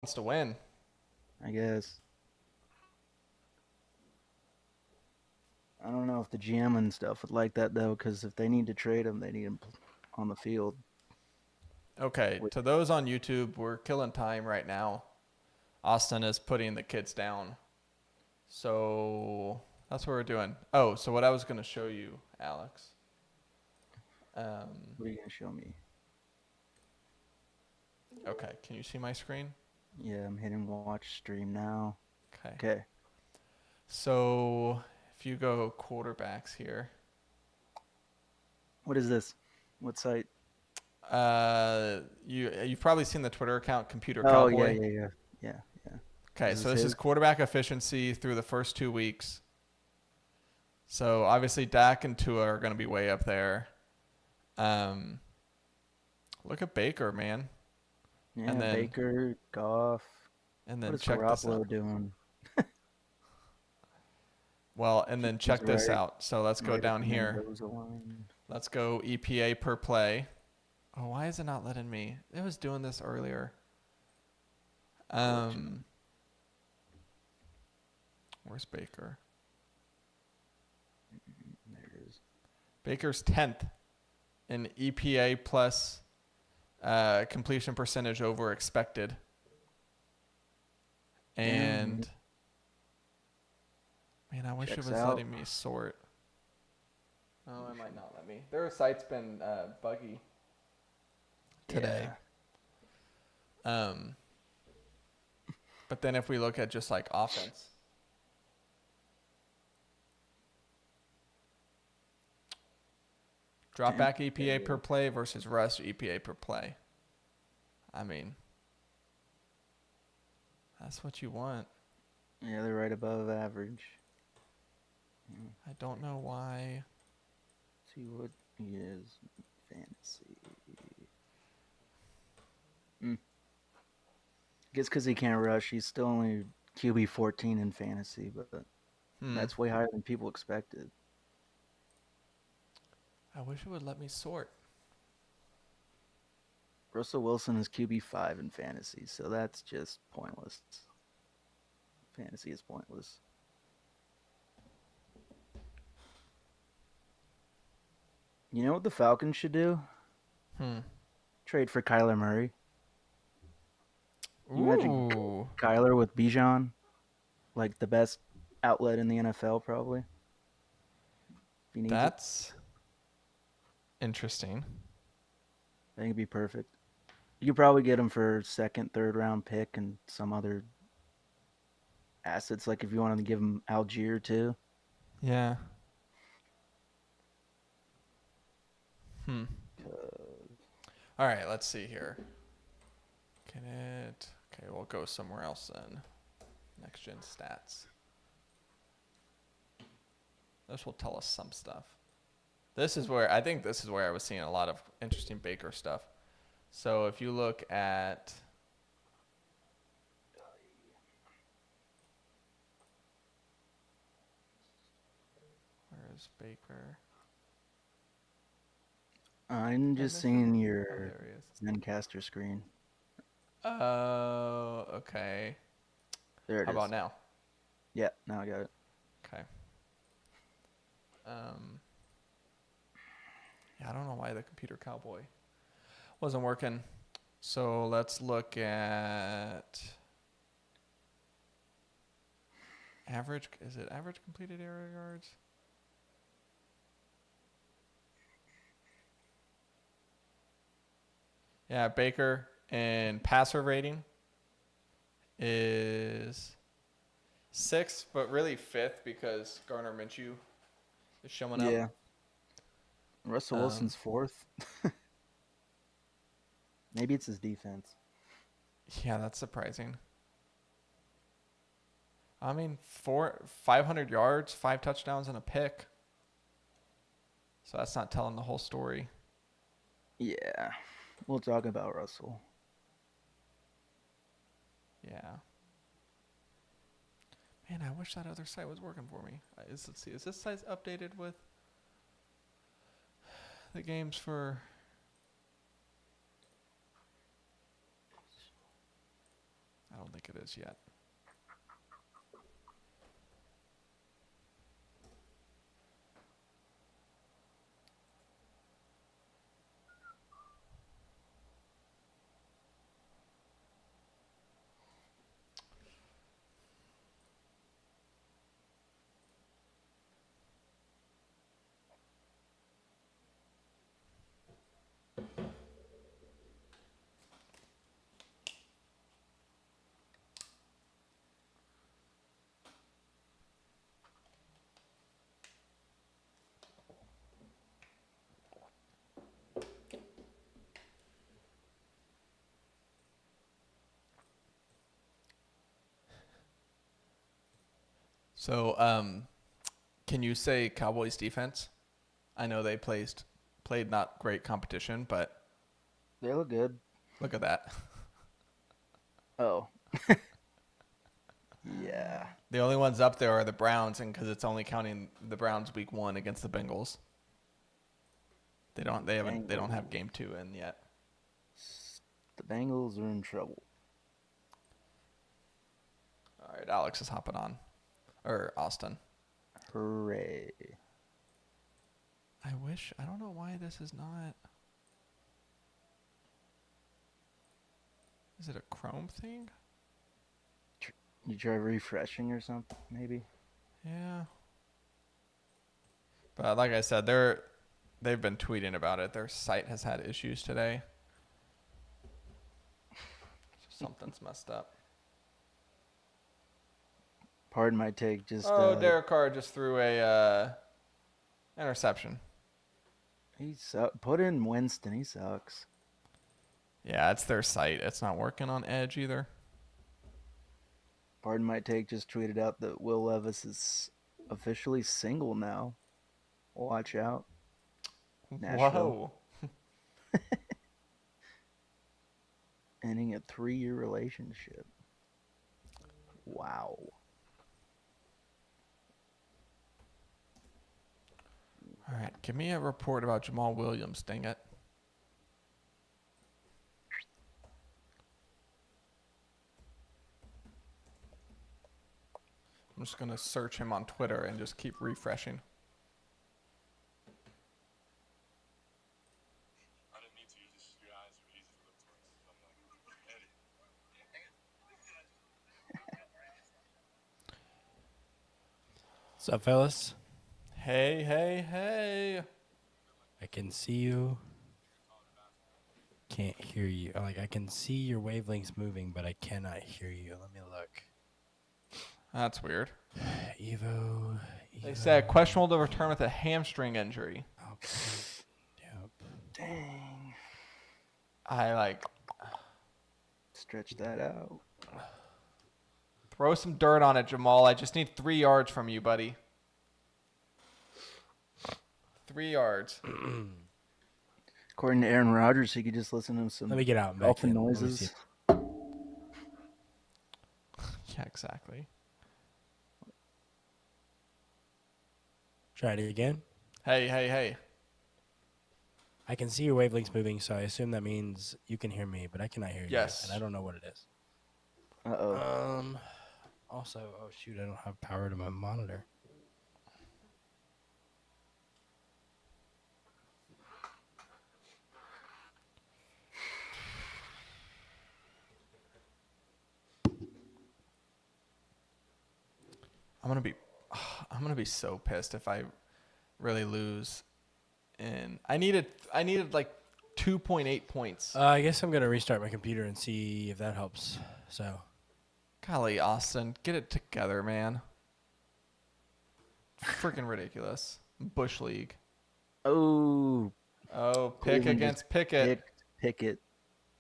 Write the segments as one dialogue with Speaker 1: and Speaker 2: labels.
Speaker 1: Wants to win.
Speaker 2: I guess. I don't know if the GM and stuff would like that though, because if they need to trade him, they need him on the field.
Speaker 1: Okay,
Speaker 2: With
Speaker 1: to those on YouTube, we're killing time right now. Austin is putting the kids down. So that's what we're doing. Oh, so what I was going to show you, Alex. Um,
Speaker 2: what are you gonna show me?
Speaker 1: okay, can you see my screen?
Speaker 2: Yeah, I'm hitting watch stream now.
Speaker 1: Okay.
Speaker 2: Okay.
Speaker 1: So if you go quarterbacks here,
Speaker 2: What is this? What site?
Speaker 1: you've probably seen the Twitter account Computer
Speaker 2: Oh yeah,
Speaker 1: Cowboy.
Speaker 2: yeah, yeah, yeah, yeah.
Speaker 1: Okay,
Speaker 2: Is
Speaker 1: so
Speaker 2: this
Speaker 1: this is
Speaker 2: his?
Speaker 1: quarterback efficiency through the first 2 weeks. So obviously Dak and Tua are going to be way up there. Um, Look at Baker, man. And
Speaker 2: Yeah,
Speaker 1: then
Speaker 2: Baker, Goff.
Speaker 1: and
Speaker 2: What
Speaker 1: then
Speaker 2: is
Speaker 1: check this out.
Speaker 2: Garoppolo doing?
Speaker 1: Well, and then
Speaker 2: He's
Speaker 1: check this
Speaker 2: right,
Speaker 1: out. So let's go
Speaker 2: right at
Speaker 1: down
Speaker 2: the
Speaker 1: here.
Speaker 2: Mendoza line.
Speaker 1: Let's go EPA per play. Oh, why is it not letting me? It was doing this earlier.
Speaker 2: Glitching.
Speaker 1: Um, where's Baker?
Speaker 2: There it is.
Speaker 1: Baker's 10th in EPA plus completion percentage over expected.
Speaker 2: Yeah,
Speaker 1: And man, I wish it
Speaker 2: checks
Speaker 1: was
Speaker 2: out.
Speaker 1: letting me sort. Oh, it might not let me. Their site's been buggy today.
Speaker 2: Yeah.
Speaker 1: Um, but then if we look at just like offense, drop
Speaker 2: Tampa
Speaker 1: back EPA per
Speaker 2: Bay.
Speaker 1: play versus rush EPA per play. I mean, that's what you want.
Speaker 2: Yeah, they're right above average.
Speaker 1: I don't know why.
Speaker 2: See what he is. Fantasy. Mm. Guess because he can't rush, he's still only QB 14 in fantasy, but
Speaker 1: Hmm.
Speaker 2: that's way higher than people expected.
Speaker 1: I wish it would let me sort.
Speaker 2: Russell Wilson is QB 5 in fantasy, so that's just pointless. Fantasy is pointless. You know what the Falcons should do?
Speaker 1: Hmm.
Speaker 2: Trade for Kyler Murray. Can you imagine
Speaker 1: Ooh,
Speaker 2: Kyler with Bijan? Like the best outlet in the NFL, probably. If he needs it.
Speaker 1: that's interesting.
Speaker 2: I think it'd be perfect. You could probably get him for second, third round pick and some other assets. Like if you wanted to give him Algier too.
Speaker 1: Yeah. Hmm. All right, let's see here. Can it? Okay, we'll go somewhere else then. Next gen stats. This will tell us some stuff. This is where I was seeing a lot of interesting Baker stuff. So if you look at where is Baker?
Speaker 2: I'm
Speaker 1: Did I
Speaker 2: just
Speaker 1: miss him?
Speaker 2: seeing
Speaker 1: Oh,
Speaker 2: your
Speaker 1: there he is.
Speaker 2: Zencaster screen.
Speaker 1: Oh, okay.
Speaker 2: There it
Speaker 1: How about
Speaker 2: is.
Speaker 1: now?
Speaker 2: Yeah, now I got it.
Speaker 1: Okay. Um, yeah, I don't know why the computer cowboy wasn't working. So let's look at average. Is it average completed air yards? Yeah, Baker and passer rating is sixth, but really fifth because Garner Minshew is showing up.
Speaker 2: Yeah. Russell
Speaker 1: Um,
Speaker 2: Wilson's fourth. Maybe it's his defense.
Speaker 1: yeah, that's surprising. I mean, 500 yards, 5 touchdowns, and a pick. So that's not telling the whole story.
Speaker 2: Yeah. We'll talk about Russell.
Speaker 1: Yeah. Man, I wish that other site was working for me. Let's see, is this site updated with the games for? I don't think it is yet. So, can you say Cowboys defense? I know they played not great competition, but
Speaker 2: They look good.
Speaker 1: look at that.
Speaker 2: Oh. Yeah.
Speaker 1: The only ones up there are the Browns, and because it's only counting the Browns week 1 against the Bengals. They don't have game 2 in yet.
Speaker 2: The Bengals are in trouble.
Speaker 1: All right, Alex is hopping on, or Austin.
Speaker 2: Hooray.
Speaker 1: I don't know why this is not. Is it a Chrome thing?
Speaker 2: You try refreshing or something, maybe?
Speaker 1: Yeah. But like I said, they've been tweeting about it. Their site has had issues today. Something's messed up.
Speaker 2: Pardon my take, just
Speaker 1: Derek Carr just threw a interception.
Speaker 2: Put in Winston, he sucks.
Speaker 1: Yeah, it's their site. It's not working on Edge either.
Speaker 2: Pardon my take, just tweeted out that Will Levis is officially single now. Watch out. Nashville.
Speaker 1: Whoa.
Speaker 2: Ending a 3-year relationship. Wow.
Speaker 1: All right, give me a report about Jamal Williams, dang it. I'm just going to search him on Twitter and just keep refreshing.
Speaker 3: I didn't need to. Your eyes were easy to look towards. I'm like, Eddie.
Speaker 4: What's up, fellas?
Speaker 1: Hey, hey, hey.
Speaker 4: I can see you. Can't hear you. Like, I can see your wavelengths moving, but I cannot hear you. Let me look.
Speaker 1: That's weird.
Speaker 4: Evo.
Speaker 1: They said questionable to return with a hamstring injury.
Speaker 4: Okay. Yep.
Speaker 2: Dang.
Speaker 1: I
Speaker 2: Stretch that out.
Speaker 1: throw some dirt on it, Jamal. I just need 3 yards from you, buddy. 3 yards.
Speaker 2: According to Aaron Rodgers, he could just listen to some
Speaker 4: Let me get out and back
Speaker 2: dolphin
Speaker 4: in. Let me
Speaker 2: noises.
Speaker 4: see.
Speaker 1: Yeah, exactly.
Speaker 4: Try it again.
Speaker 1: Hey, hey, hey.
Speaker 4: I can see your wavelengths moving, so I assume that means you can hear me, but I cannot hear
Speaker 1: Yes.
Speaker 4: you, and I don't know what it is.
Speaker 2: Uh-oh.
Speaker 4: Also, oh shoot, I don't have power to my monitor.
Speaker 1: I'm gonna be so pissed if I really lose. And I needed like 2.8 points.
Speaker 4: I guess I'm gonna restart my computer and see if that helps. So,
Speaker 1: Golly, Austin, get it together, man. Freaking ridiculous. Bush League.
Speaker 2: Oh,
Speaker 1: Oh, pick
Speaker 2: Cleveland
Speaker 1: against
Speaker 2: just
Speaker 1: Pickett.
Speaker 2: Pickett,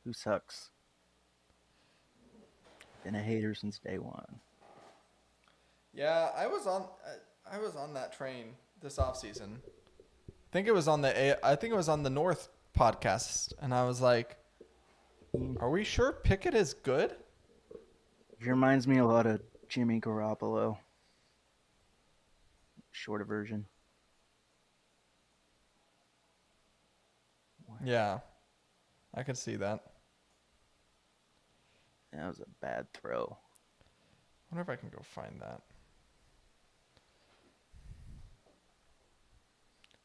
Speaker 2: who sucks. Been a hater since day one.
Speaker 1: Yeah, I was on that train this offseason. I think it was on the North podcast, and I was like, "Are we sure Pickett is good?"
Speaker 2: He reminds me a lot of Jimmy Garoppolo. Shorter version.
Speaker 1: Yeah, I could see that.
Speaker 2: That was a bad throw.
Speaker 1: I wonder if I can go find that.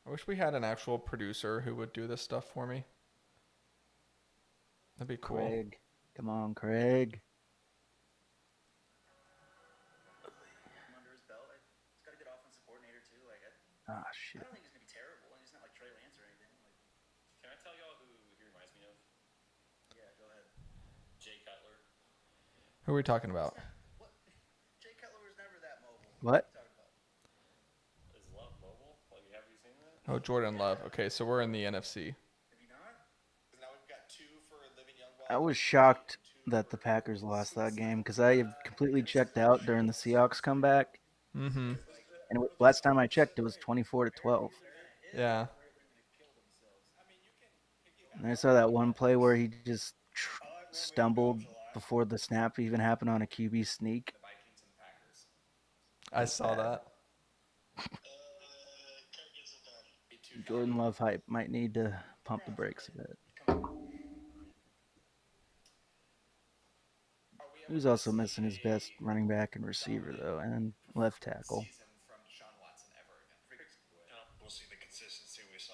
Speaker 1: I wish we had an actual producer who would do this stuff for me. That'd be cool.
Speaker 2: Craig. Come on, Craig.
Speaker 5: Under his belt, he's got a good offensive coordinator too.
Speaker 2: Ah,
Speaker 5: I
Speaker 2: shit.
Speaker 5: don't think he's gonna be terrible. He's not like Trey Lance or anything.
Speaker 3: Can I tell y'all who he reminds me of?
Speaker 5: Yeah, go ahead.
Speaker 3: Jay Cutler.
Speaker 1: Who are we talking about?
Speaker 5: What? Jay Cutler was never that mobile.
Speaker 2: What?
Speaker 5: What are you talking about?
Speaker 3: Is Love mobile? Like, have you seen that?
Speaker 1: Oh, Jordan Love. Okay, so we're in the NFC.
Speaker 5: Have you not?
Speaker 3: Now we've got 2 for living young.
Speaker 2: I was shocked that the Packers lost that game because I had completely checked out during the Seahawks comeback.
Speaker 1: Mm-hmm.
Speaker 2: And last time I checked, it was 24-12.
Speaker 1: Yeah.
Speaker 2: And I saw that one play where he just stumbled before the snap even happened on a QB sneak.
Speaker 3: The Vikings and the Packers.
Speaker 1: I
Speaker 2: That's
Speaker 1: saw
Speaker 2: bad.
Speaker 1: that.
Speaker 2: Jordan Love hype might need to pump the brakes a bit. He was also missing his best running back and receiver, though, and left tackle.
Speaker 3: We'll see the consistency we saw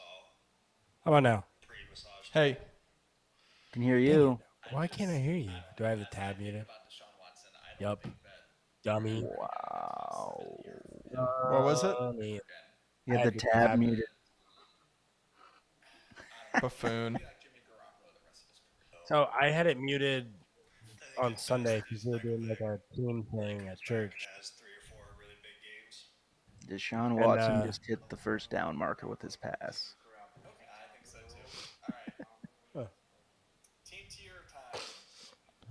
Speaker 4: How about now?
Speaker 3: pre-massage.
Speaker 1: Hey,
Speaker 2: Can hear
Speaker 4: Dang
Speaker 2: you.
Speaker 4: it. Why can't I hear you? Do I have the tab muted? Yup. Dummy.
Speaker 2: Wow.
Speaker 1: what was it?
Speaker 4: Dummy.
Speaker 2: You
Speaker 4: I
Speaker 2: had the
Speaker 4: had your
Speaker 2: tab
Speaker 4: tab
Speaker 2: muted.
Speaker 1: Buffoon.
Speaker 4: So I had it muted on Sunday because we were doing like a team thing at church.
Speaker 3: Has 3 or 4 really big games.
Speaker 2: Deshaun
Speaker 4: And,
Speaker 2: Watson just hit the first down marker with his pass.
Speaker 3: I think so too. All right.
Speaker 4: Huh.
Speaker 3: Team tier time.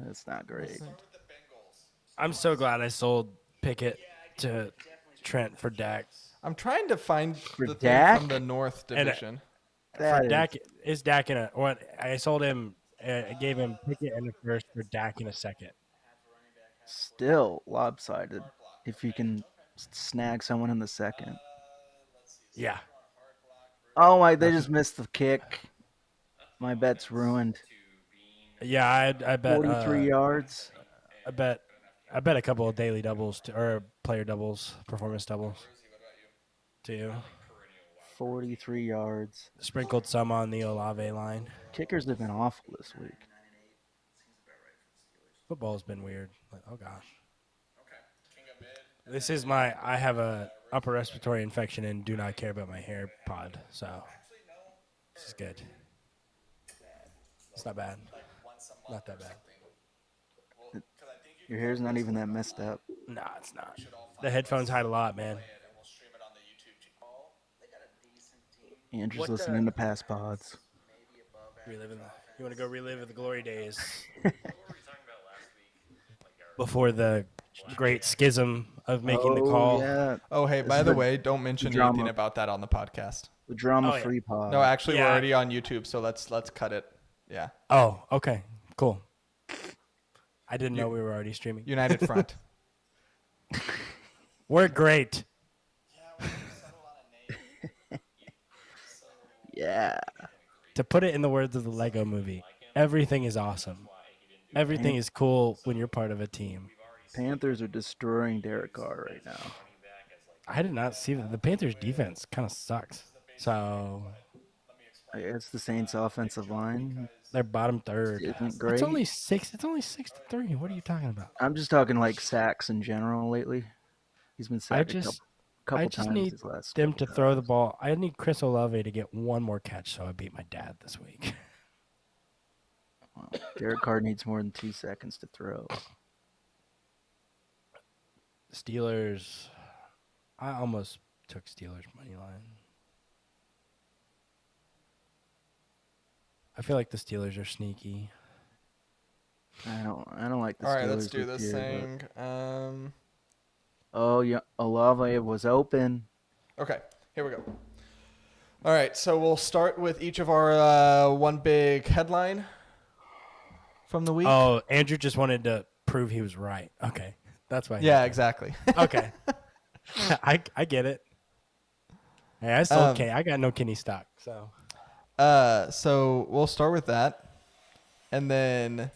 Speaker 2: That's not great.
Speaker 3: Start with the Bengals.
Speaker 4: I'm so glad I sold Pickett to Trent for Dak.
Speaker 1: I'm trying to find
Speaker 2: For
Speaker 1: the thing
Speaker 2: Dak?
Speaker 1: from the North
Speaker 4: And,
Speaker 1: Division.
Speaker 2: That
Speaker 4: For
Speaker 2: is
Speaker 4: Dak, is Dak in a what? I sold him. I gave him Pickett in the first for Dak in a second.
Speaker 2: still lopsided if you can snag someone in the second.
Speaker 4: Yeah.
Speaker 2: Oh my, they just missed the kick. My bet's ruined.
Speaker 4: Yeah, I bet
Speaker 2: 43 yards.
Speaker 4: I bet a couple of daily doubles or player doubles, performance doubles. To you.
Speaker 2: 43 yards.
Speaker 4: Sprinkled some on the Olave line.
Speaker 2: Kickers have been awful this week.
Speaker 4: Football's been weird. Like, oh gosh.
Speaker 3: King of mid.
Speaker 4: This is my I have a upper respiratory infection and do not care about my hair pod. So this is good. It's not bad. Not that bad.
Speaker 2: Your hair's not even that messed up.
Speaker 4: Nah, it's not. The headphones hide a lot, man.
Speaker 2: Andrew's
Speaker 4: What,
Speaker 2: listening to past pods.
Speaker 4: Reliving the, you want to go relive the glory days
Speaker 3: What were we talking about last week? Like our
Speaker 4: before the great schism of making the call.
Speaker 2: Yeah,
Speaker 1: Oh, hey,
Speaker 2: This
Speaker 1: by
Speaker 2: is
Speaker 1: the
Speaker 2: the
Speaker 1: way, don't mention
Speaker 2: drama.
Speaker 1: anything about that on the podcast.
Speaker 2: the drama
Speaker 4: Oh, yeah.
Speaker 2: free pod.
Speaker 1: No, actually, we're
Speaker 4: Yeah.
Speaker 1: already on YouTube, so let's cut it. Yeah.
Speaker 4: Oh, okay, cool. I didn't know we were already streaming.
Speaker 1: United Front.
Speaker 4: We're great.
Speaker 2: Yeah.
Speaker 4: To put it in the words of the Lego movie, everything is awesome. Everything is cool when you're part of a team.
Speaker 2: Panthers are destroying Derek Carr right now.
Speaker 4: I did not see that. The Panthers defense kind of sucks. So
Speaker 2: It's the Saints offensive line.
Speaker 4: they're bottom third.
Speaker 2: Isn't great.
Speaker 4: It's only 6-3. What are you talking about?
Speaker 2: I'm just talking like sacks in general lately. He's been sacked a couple
Speaker 4: just
Speaker 2: times
Speaker 4: need
Speaker 2: these last
Speaker 4: them
Speaker 2: couple
Speaker 4: to throw the
Speaker 2: times.
Speaker 4: ball. I need Chris Olave to get one more catch, so I beat my dad this week.
Speaker 2: Well, Derek Carr needs more than 2 seconds to throw.
Speaker 4: Steelers. I almost took Steelers money line. I feel like the Steelers are sneaky.
Speaker 2: I don't like the
Speaker 1: All
Speaker 2: Steelers.
Speaker 1: right, let's do
Speaker 2: this
Speaker 1: this
Speaker 2: year, but-
Speaker 1: thing.
Speaker 2: Oh yeah, Olave was open.
Speaker 1: Okay, here we go. All right, so we'll start with each of our one big headline from the week.
Speaker 4: Oh, Andrew just wanted to prove he was right. Okay, that's why.
Speaker 1: yeah, exactly.
Speaker 4: Okay, I get it. Hey, I sold
Speaker 1: Um,
Speaker 4: Kenny. I got no Kenny stock, so
Speaker 1: So we'll start with that, and then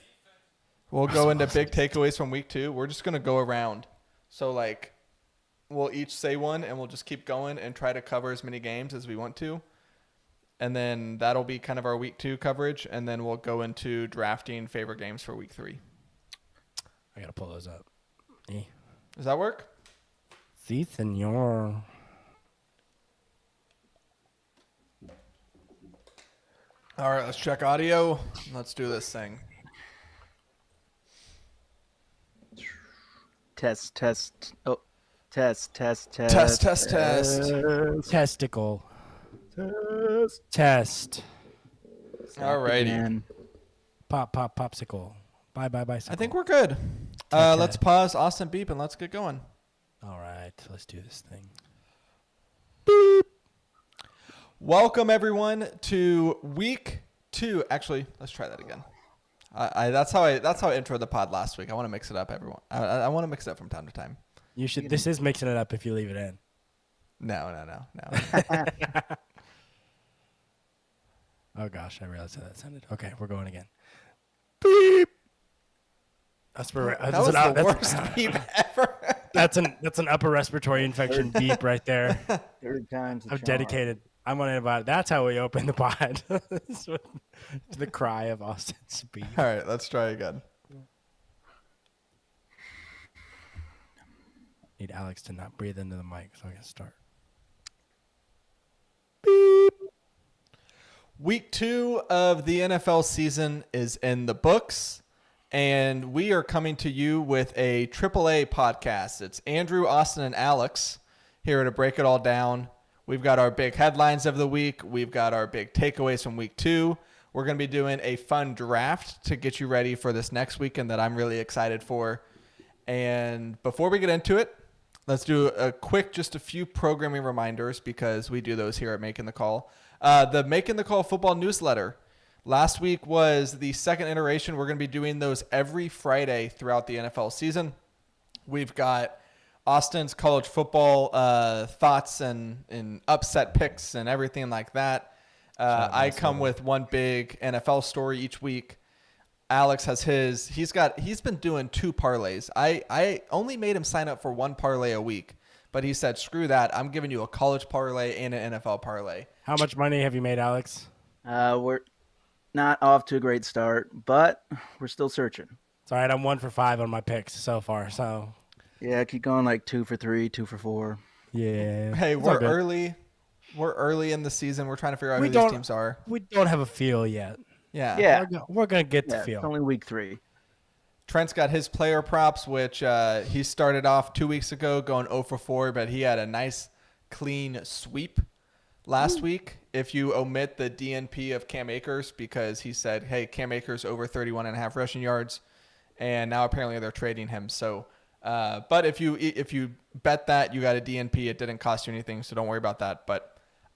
Speaker 1: We'll go into big takeaways from week 2. We're just going to go around. So, like, we'll each say one, and we'll just keep going and try to cover as many games as we want to. And then that'll be kind of our week 2 coverage. And then we'll go into drafting favorite games for week 3.
Speaker 4: I got to pull those up.
Speaker 1: Does that work?
Speaker 4: Si, senor.
Speaker 1: All right, let's check audio. Let's do this thing.
Speaker 2: Test. Oh, test.
Speaker 1: Test.
Speaker 4: Testicle.
Speaker 2: Test.
Speaker 4: Test.
Speaker 1: All righty.
Speaker 2: Again.
Speaker 4: Popsicle. Bye.
Speaker 1: I think we're good. Let's pause Austin Beep and let's get going.
Speaker 4: All right, let's do this thing.
Speaker 1: Welcome everyone to week 2. Actually, let's try that again. That's how I introed the pod last week. I want to mix it up, everyone. I want to mix it up from time to time.
Speaker 4: You should. This is mixing it up if you leave it in.
Speaker 1: No.
Speaker 4: Oh gosh, I realized how that sounded. Okay, we're going again. Beep. That
Speaker 1: was the worst beep ever.
Speaker 4: That's an upper respiratory infection beep right there.
Speaker 2: Third time's the
Speaker 4: I'm
Speaker 2: charm.
Speaker 4: dedicated. I'm on antibiotics. That's how we open the pod. The cry of Austin's beep.
Speaker 1: All right, let's try again.
Speaker 4: Need Alex to not breathe into the mic so I can start.
Speaker 1: Week 2 of the NFL season is in the books, and we are coming to you with a AAA podcast. It's Andrew, Austin, and Alex here to break it all down. We've got our big headlines of the week. We've got our big takeaways from week 2. We're going to be doing a fun draft to get you ready for this next weekend that I'm really excited for. And before we get into it, let's do just a few programming reminders because we do those here at Making the Call. The Making the Call football newsletter. Last week was the second iteration. We're going to be doing those every Friday throughout the NFL season. We've got Austin's college football thoughts and upset picks and everything like that. I come with one big NFL story each week. Alex has his. He's been doing 2 parlays. I only made him sign up for 1 parlay a week, but he said, screw that. I'm giving you a college parlay and an NFL parlay.
Speaker 4: How much money have you made, Alex?
Speaker 2: We're not off to a great start, but we're still searching.
Speaker 4: It's all right. I'm 1 for 5 on my picks so far. So
Speaker 2: Yeah, keep going like 2 for 3, 2 for 4.
Speaker 4: yeah.
Speaker 1: Hey,
Speaker 4: It's all
Speaker 1: we're
Speaker 4: good.
Speaker 1: early. We're early in the season. We're trying to figure out
Speaker 4: We
Speaker 1: who these
Speaker 4: don't-
Speaker 1: teams are.
Speaker 4: We don't have a feel yet.
Speaker 1: Yeah.
Speaker 2: Yeah,
Speaker 4: We're gonna get the
Speaker 2: yeah,
Speaker 4: feel.
Speaker 2: it's only week 3.
Speaker 1: Trent's got his player props, which he started off 2 weeks ago going 0 for 4, but he had a nice clean sweep last week. If you omit the DNP of Cam Akers, because he said, hey, Cam Akers over 31.5 rushing yards, and now apparently they're trading him. So, but if you bet that, you got a DNP, it didn't cost you anything, so don't worry about that. But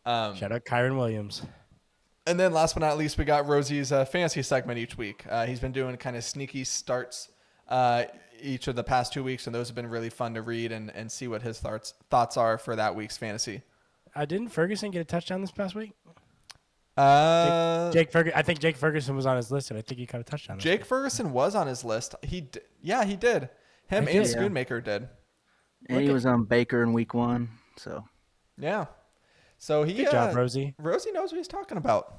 Speaker 4: Shout out Kyron Williams.
Speaker 1: and then last but not least, we got Rosie's fantasy segment each week. He's been doing kind of sneaky starts each of the past 2 weeks, and those have been really fun to read and see what his thoughts are for that week's fantasy.
Speaker 4: Didn't Ferguson get a touchdown this past week?
Speaker 1: I
Speaker 4: think Jake Ferguson was on his list, and I think he caught a touchdown. this
Speaker 1: Jake
Speaker 4: week.
Speaker 1: Ferguson was on his list. He did. Him
Speaker 4: He
Speaker 1: and
Speaker 4: did,
Speaker 2: yeah.
Speaker 1: Schoonmaker did.
Speaker 2: And he was on Baker in week 1, so
Speaker 1: Yeah. So he
Speaker 4: Good job, Rosie.
Speaker 1: Rosie knows what he's talking about.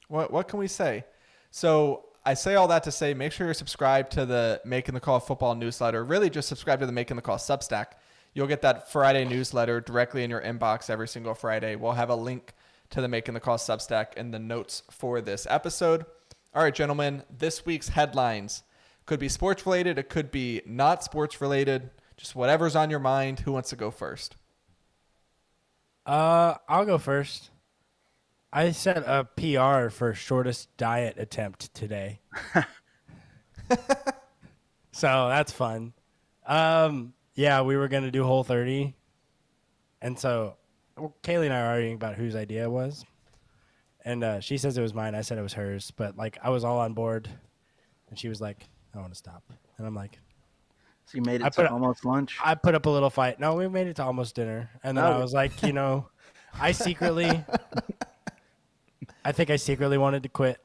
Speaker 1: What can we say? So I say all that to say, make sure you're subscribed to the Making the Call football newsletter. Really, just subscribe to the Making the Call Substack. You'll get that Friday newsletter directly in your inbox every single Friday. We'll have a link to the Making the Call Substack in the notes for this episode. All right, gentlemen, this week's headlines could be sports related. It could be not sports related. Just whatever's on your mind. Who wants to go first?
Speaker 4: I'll go first. I set a PR for shortest diet attempt today. So that's fun. Yeah, we were going to do Whole30. And so Kaylee and I are arguing about whose idea it was. And she says it was mine. I said it was hers. But, like, I was all on board. And she was like, I want to stop. And I'm like,
Speaker 2: you made
Speaker 4: I
Speaker 2: it
Speaker 4: put
Speaker 2: to
Speaker 4: a-
Speaker 2: almost lunch.
Speaker 4: I put up a little fight. No, we made it to almost dinner. And then
Speaker 2: Oh.
Speaker 4: I was like, I secretly, wanted to quit.
Speaker 1: It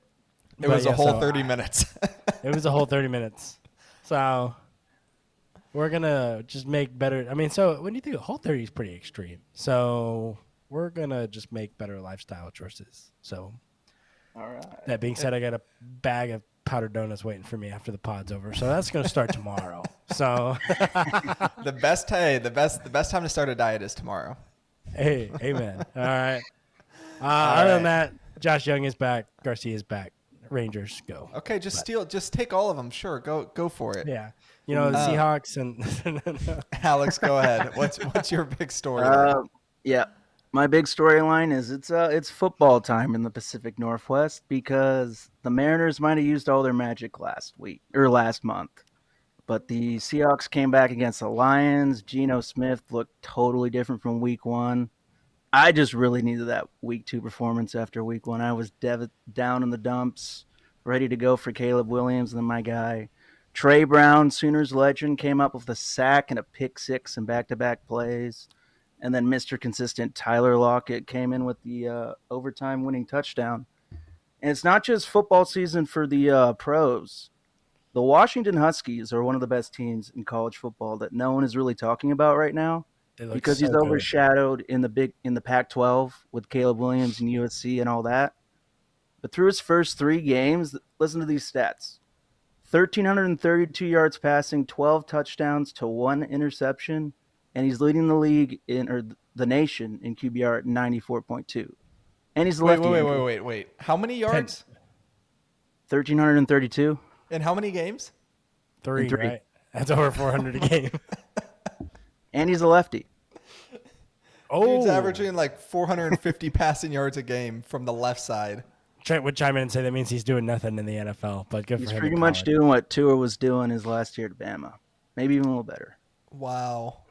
Speaker 4: But
Speaker 1: was a
Speaker 4: yeah,
Speaker 1: whole
Speaker 4: so
Speaker 1: 30 minutes.
Speaker 4: It was a whole 30 minutes. So we're gonna just make better. I mean, so when you think Whole 30 is pretty extreme, so we're gonna just make better lifestyle choices. So
Speaker 2: All right.
Speaker 4: that being said, I got a bag of powdered donuts waiting for me after the pod's over, so that's gonna start tomorrow. So
Speaker 1: The best time to start a diet is tomorrow.
Speaker 4: hey, amen. All right. Other than that, Josh Young is back. Garcia is back. Rangers go.
Speaker 1: Okay, just take all of them. Sure, go for it.
Speaker 4: Yeah. You know, the Seahawks and
Speaker 1: Alex, go ahead. What's your big storyline?
Speaker 2: Yeah, my big storyline is it's football time in the Pacific Northwest because the Mariners might have used all their magic last month, but the Seahawks came back against the Lions. Geno Smith looked totally different from Week 1. I just really needed that Week 2 performance after Week 1. I was down in the dumps, ready to go for Caleb Williams, and then my guy Trey Brown, Sooners legend, came up with a sack and a pick six in back-to-back plays. And then Mr. Consistent Tyler Lockett came in with the overtime winning touchdown. And it's not just football season for the pros. The Washington Huskies are one of the best teams in college football that no one is really talking about right now because he's overshadowed in the Pac-12 with Caleb Williams and USC and all that. But through his first 3 games, listen to these stats. 1,332 yards passing, 12 touchdowns to 1 interception, and he's leading the league the nation in QBR at 94.2. And he's
Speaker 1: Wait. How many yards?
Speaker 2: 1,332.
Speaker 1: In how many games?
Speaker 4: 3,
Speaker 2: Three.
Speaker 4: right? That's over 400 a game.
Speaker 2: And he's a lefty.
Speaker 1: Dude's averaging like 450 passing yards a game from the left side.
Speaker 4: Trent would chime in and say that means he's doing nothing in the NFL, but good
Speaker 2: He's
Speaker 4: for him.
Speaker 2: pretty much doing what Tua was doing his last year at Bama. Maybe even a little better.
Speaker 1: Wow.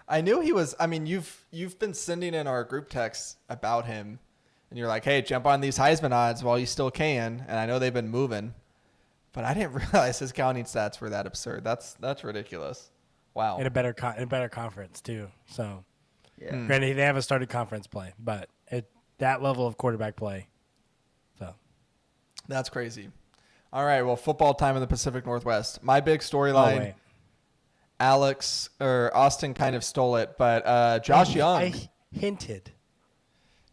Speaker 1: I knew he was. I mean, you've been sending in our group texts about him, and you're like, "Hey, jump on these Heisman odds while you still can." And I know they've been moving, but I didn't realize his counting stats were that absurd. That's ridiculous. Wow.
Speaker 4: In a better conference too. So,
Speaker 2: Yeah.
Speaker 4: granted, they haven't started conference play, but at that level of quarterback play, so
Speaker 1: That's crazy. All right, well, football time in the Pacific Northwest. My big
Speaker 4: oh,
Speaker 1: storyline.
Speaker 4: wait.
Speaker 1: Austin kind of stole it, but Josh Young.
Speaker 4: I hinted.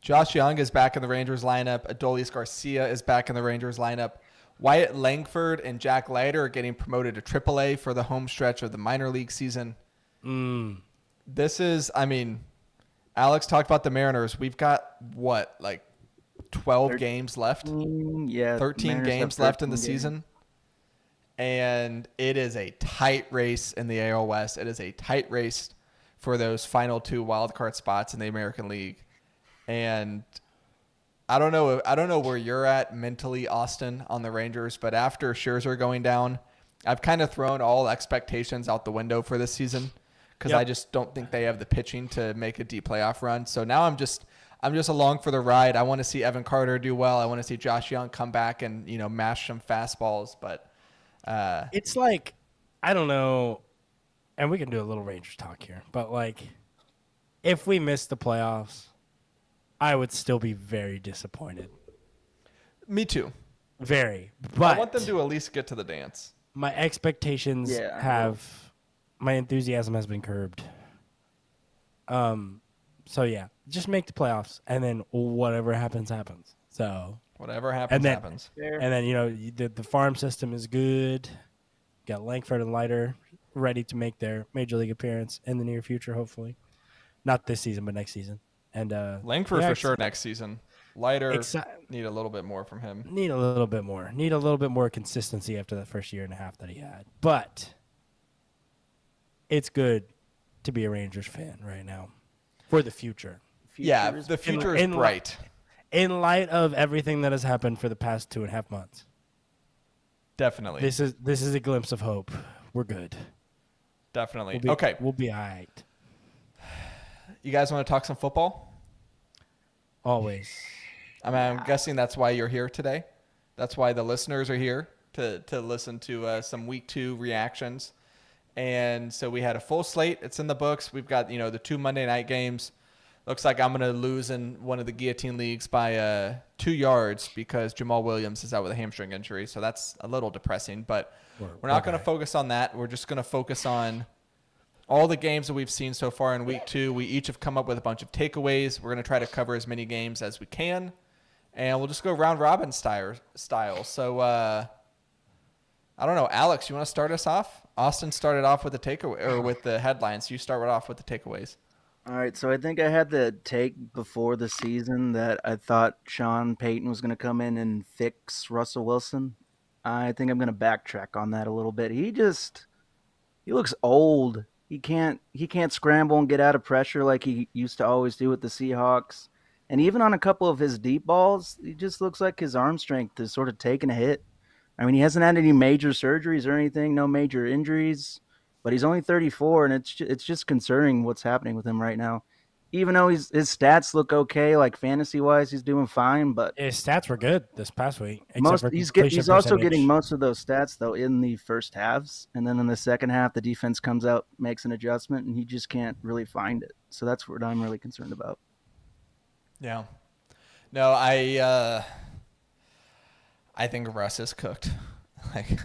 Speaker 1: Josh Young is back in the Rangers lineup. Adolis Garcia is back in the Rangers lineup. Wyatt Langford and Jack Leiter are getting promoted to AAA for the home stretch of the minor league season. This is, I mean, Alex talked about the Mariners. We've got, 12 games left? 13 games left in the season. And it is a tight race in the AL West. It is a tight race for those final 2 wildcard spots in the American League. And I don't know where you're at mentally, Austin, on the Rangers, but after Scherzer going down, I've kind of thrown all expectations out the window for this season because I just don't think they have the pitching to make a deep playoff run. So now I'm just along for the ride. I want to see Evan Carter do well. I want to see Josh Young come back and mash some fastballs, but
Speaker 4: It's like, I don't know, and we can do a little Rangers talk here, but like, if we miss the playoffs, I would still be very disappointed.
Speaker 1: me too.
Speaker 4: Very. But
Speaker 1: I want them to at least get to the dance.
Speaker 4: my expectations my enthusiasm has been curbed. So yeah, just make the playoffs, and then whatever happens, happens. So
Speaker 1: Whatever happens, happens.
Speaker 4: and then the farm system is good. Got Langford and Leiter ready to make their major league appearance in the near future, hopefully. Not this season, but next season. And
Speaker 1: Langford for sure next season. Leiter need a little bit more from him.
Speaker 4: Need a little bit more. Need a little bit more consistency after that first year and a half that he had. But it's good to be a Rangers fan right now for the future.
Speaker 1: The future is bright.
Speaker 4: In light of everything that has happened for the past 2.5 months.
Speaker 1: Definitely.
Speaker 4: This is a glimpse of hope. We're good.
Speaker 1: Definitely.
Speaker 4: Okay. We'll be all right.
Speaker 1: You guys want to talk some football?
Speaker 4: Always.
Speaker 1: I mean, I'm guessing that's why you're here today. That's why the listeners are here to listen to some week 2 reactions. And so we had a full slate. It's in the books. We've got, the 2 Monday night games. looks like I'm going to lose in one of the guillotine leagues by 2 yards because Jamal Williams is out with a hamstring injury. So that's a little depressing, but we're not going to focus on that. We're just going to focus on all the games that we've seen so far in week 2. We each have come up with a bunch of takeaways. We're going to try to cover as many games as we can, and we'll just go round robin style. So I don't know, Alex, you want to start us off? Austin started off with the takeaway or with the headlines. You start off with the takeaways.
Speaker 2: All right, so I think I had the take before the season that I thought Sean Payton was going to come in and fix Russell Wilson. I think I'm going to backtrack on that a little bit. He looks old. He can't scramble and get out of pressure like he used to always do with the Seahawks. And even on a couple of his deep balls, he just looks like his arm strength is sort of taking a hit. I mean, he hasn't had any major surgeries or anything, no major injuries, but he's only 34, and it's just concerning what's happening with him right now. Even though his stats look okay, like fantasy-wise, he's doing fine, but
Speaker 4: His stats were good this past week. Except for
Speaker 2: he's
Speaker 4: completion
Speaker 2: also getting
Speaker 4: percentage.
Speaker 2: most of those stats, though, in the first halves, and then in the second half, the defense comes out, makes an adjustment, and he just can't really find it. So that's what I'm really concerned about.
Speaker 1: Yeah. No, I think Russ is cooked. Like,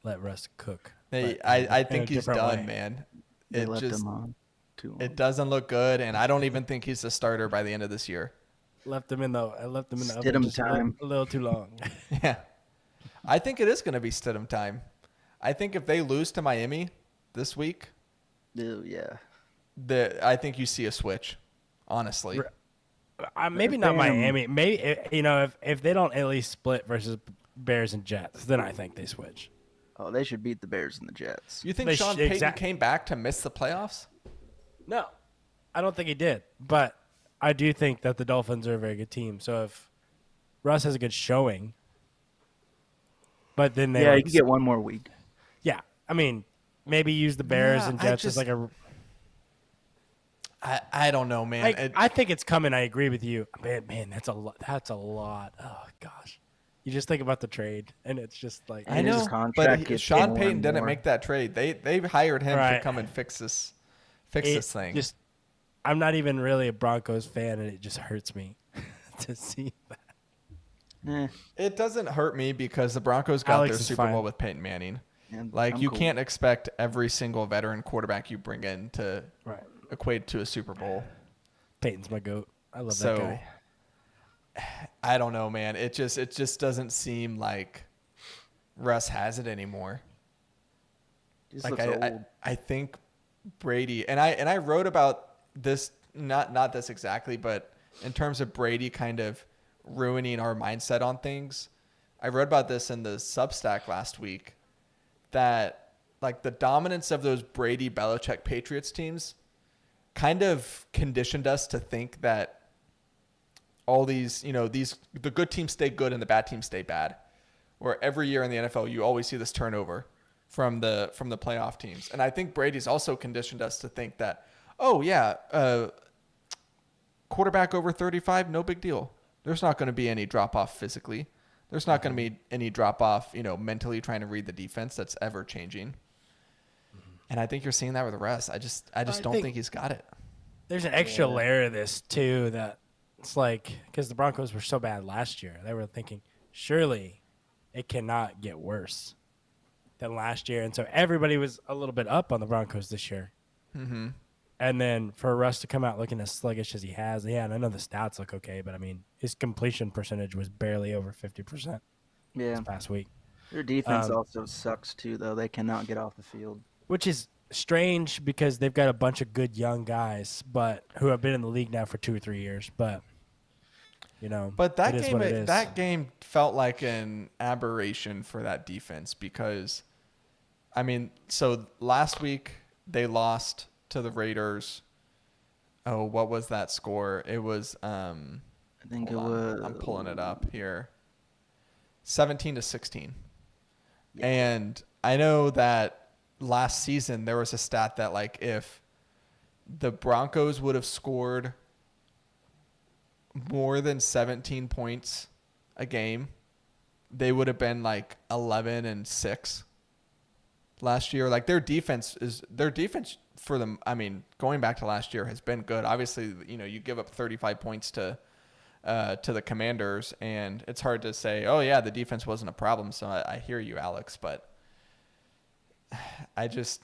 Speaker 4: Let Russ cook.
Speaker 1: I think he's
Speaker 4: different
Speaker 1: done,
Speaker 4: way.
Speaker 1: man.
Speaker 2: They
Speaker 1: It
Speaker 2: left
Speaker 1: just
Speaker 2: him on too long.
Speaker 1: it doesn't look good, and I don't even think he's the starter by the end of this year.
Speaker 4: Left him in the oven
Speaker 2: Stidham
Speaker 4: just
Speaker 2: time.
Speaker 4: a little too long.
Speaker 1: Yeah, I think it is going to be Stidham time. I think if they lose to Miami this week,
Speaker 2: Ew, yeah.
Speaker 1: I think you see a switch. Honestly,
Speaker 4: Maybe not
Speaker 2: Damn.
Speaker 4: Miami. Maybe if they don't at least split versus Bears and Jets, then I think they switch.
Speaker 2: Oh, they should beat the Bears and the Jets.
Speaker 1: you think
Speaker 4: They
Speaker 1: Sean
Speaker 4: sh-
Speaker 1: Payton
Speaker 4: exact-
Speaker 1: came back to miss the playoffs?
Speaker 4: No, I don't think he did. But I do think that the Dolphins are a very good team. So if Russ has a good showing, but then they
Speaker 2: Yeah, you can get one more week.
Speaker 4: yeah, I mean maybe use the Bears
Speaker 1: Yeah,
Speaker 4: and
Speaker 1: I
Speaker 4: Jets as
Speaker 1: just-
Speaker 4: like a.
Speaker 1: I don't know, man.
Speaker 4: I think it's coming. I agree with you, man. That's a lot. That's a lot. Oh gosh, you just think about the trade, and it's just like
Speaker 1: I
Speaker 2: And his
Speaker 1: know,
Speaker 2: contract
Speaker 1: but
Speaker 2: gets
Speaker 1: Sean
Speaker 2: more
Speaker 1: Payton
Speaker 2: and
Speaker 1: didn't
Speaker 2: more.
Speaker 1: make that trade. They hired him to
Speaker 4: Right.
Speaker 1: come and fix this
Speaker 4: it
Speaker 1: thing.
Speaker 4: just. I'm not even really a Broncos fan, and it just hurts me to see that.
Speaker 2: Eh,
Speaker 1: It doesn't hurt me because the Broncos got
Speaker 4: Alex
Speaker 1: their
Speaker 4: is
Speaker 1: Super
Speaker 4: fine.
Speaker 1: Bowl with Peyton Manning.
Speaker 2: and
Speaker 1: Like
Speaker 2: I'm
Speaker 1: you
Speaker 2: cool.
Speaker 1: can't expect every single veteran quarterback you bring in to
Speaker 4: Right.
Speaker 1: equate to a Super Bowl.
Speaker 4: Peyton's my goat. I love that
Speaker 1: So
Speaker 4: guy.
Speaker 1: I don't know, man. It just doesn't seem like Russ has it anymore.
Speaker 2: He just
Speaker 1: Like
Speaker 2: looks
Speaker 1: I
Speaker 2: old.
Speaker 1: I think Brady and I wrote about this not this exactly, but in terms of Brady kind of ruining our mindset on things. I wrote about this in the Substack last week that like the dominance of those Brady Belichick Patriots teams kind of conditioned us to think that all these, the good teams stay good and the bad teams stay bad. Where every year in the NFL you always see this turnover from the playoff teams. And I think Brady's also conditioned us to think that, oh yeah, quarterback over 35, no big deal. There's not going to be any drop off physically. There's not going to be any drop off, mentally trying to read the defense that's ever changing. And I think you're seeing that with Russ. I just don't think he's got it.
Speaker 4: There's an extra layer of this too that it's like because the Broncos were so bad last year, they were thinking surely it cannot get worse than last year, and so everybody was a little bit up on the Broncos this year.
Speaker 1: Mm-hmm.
Speaker 4: And then for Russ to come out looking as sluggish as he has, yeah, and I know the stats look okay, but I mean his completion percentage was barely over 50%
Speaker 2: Yeah,
Speaker 4: this past week,
Speaker 2: their defense
Speaker 4: Um,
Speaker 2: also sucks too, though. They cannot get off the field.
Speaker 4: which is strange because they've got a bunch of good young guys, but who have been in the league now for 2 or 3 years, but.
Speaker 1: But that
Speaker 4: it is what it is.
Speaker 1: game felt like an aberration for that defense because, I mean, so last week they lost to the Raiders. Oh, what was that score? It was
Speaker 2: I think
Speaker 1: hold
Speaker 2: it
Speaker 1: on.
Speaker 2: was.
Speaker 1: I'm pulling it up here. 17-16.
Speaker 2: Yeah.
Speaker 1: And I know that last season there was a stat that like if the Broncos would have scored more than 17 points a game, they would have been like 11-6 last year. Like their defense for them. I mean, going back to last year has been good. Obviously, you give up 35 points to the Commanders, and it's hard to say, oh yeah, the defense wasn't a problem. So I hear you, Alex, but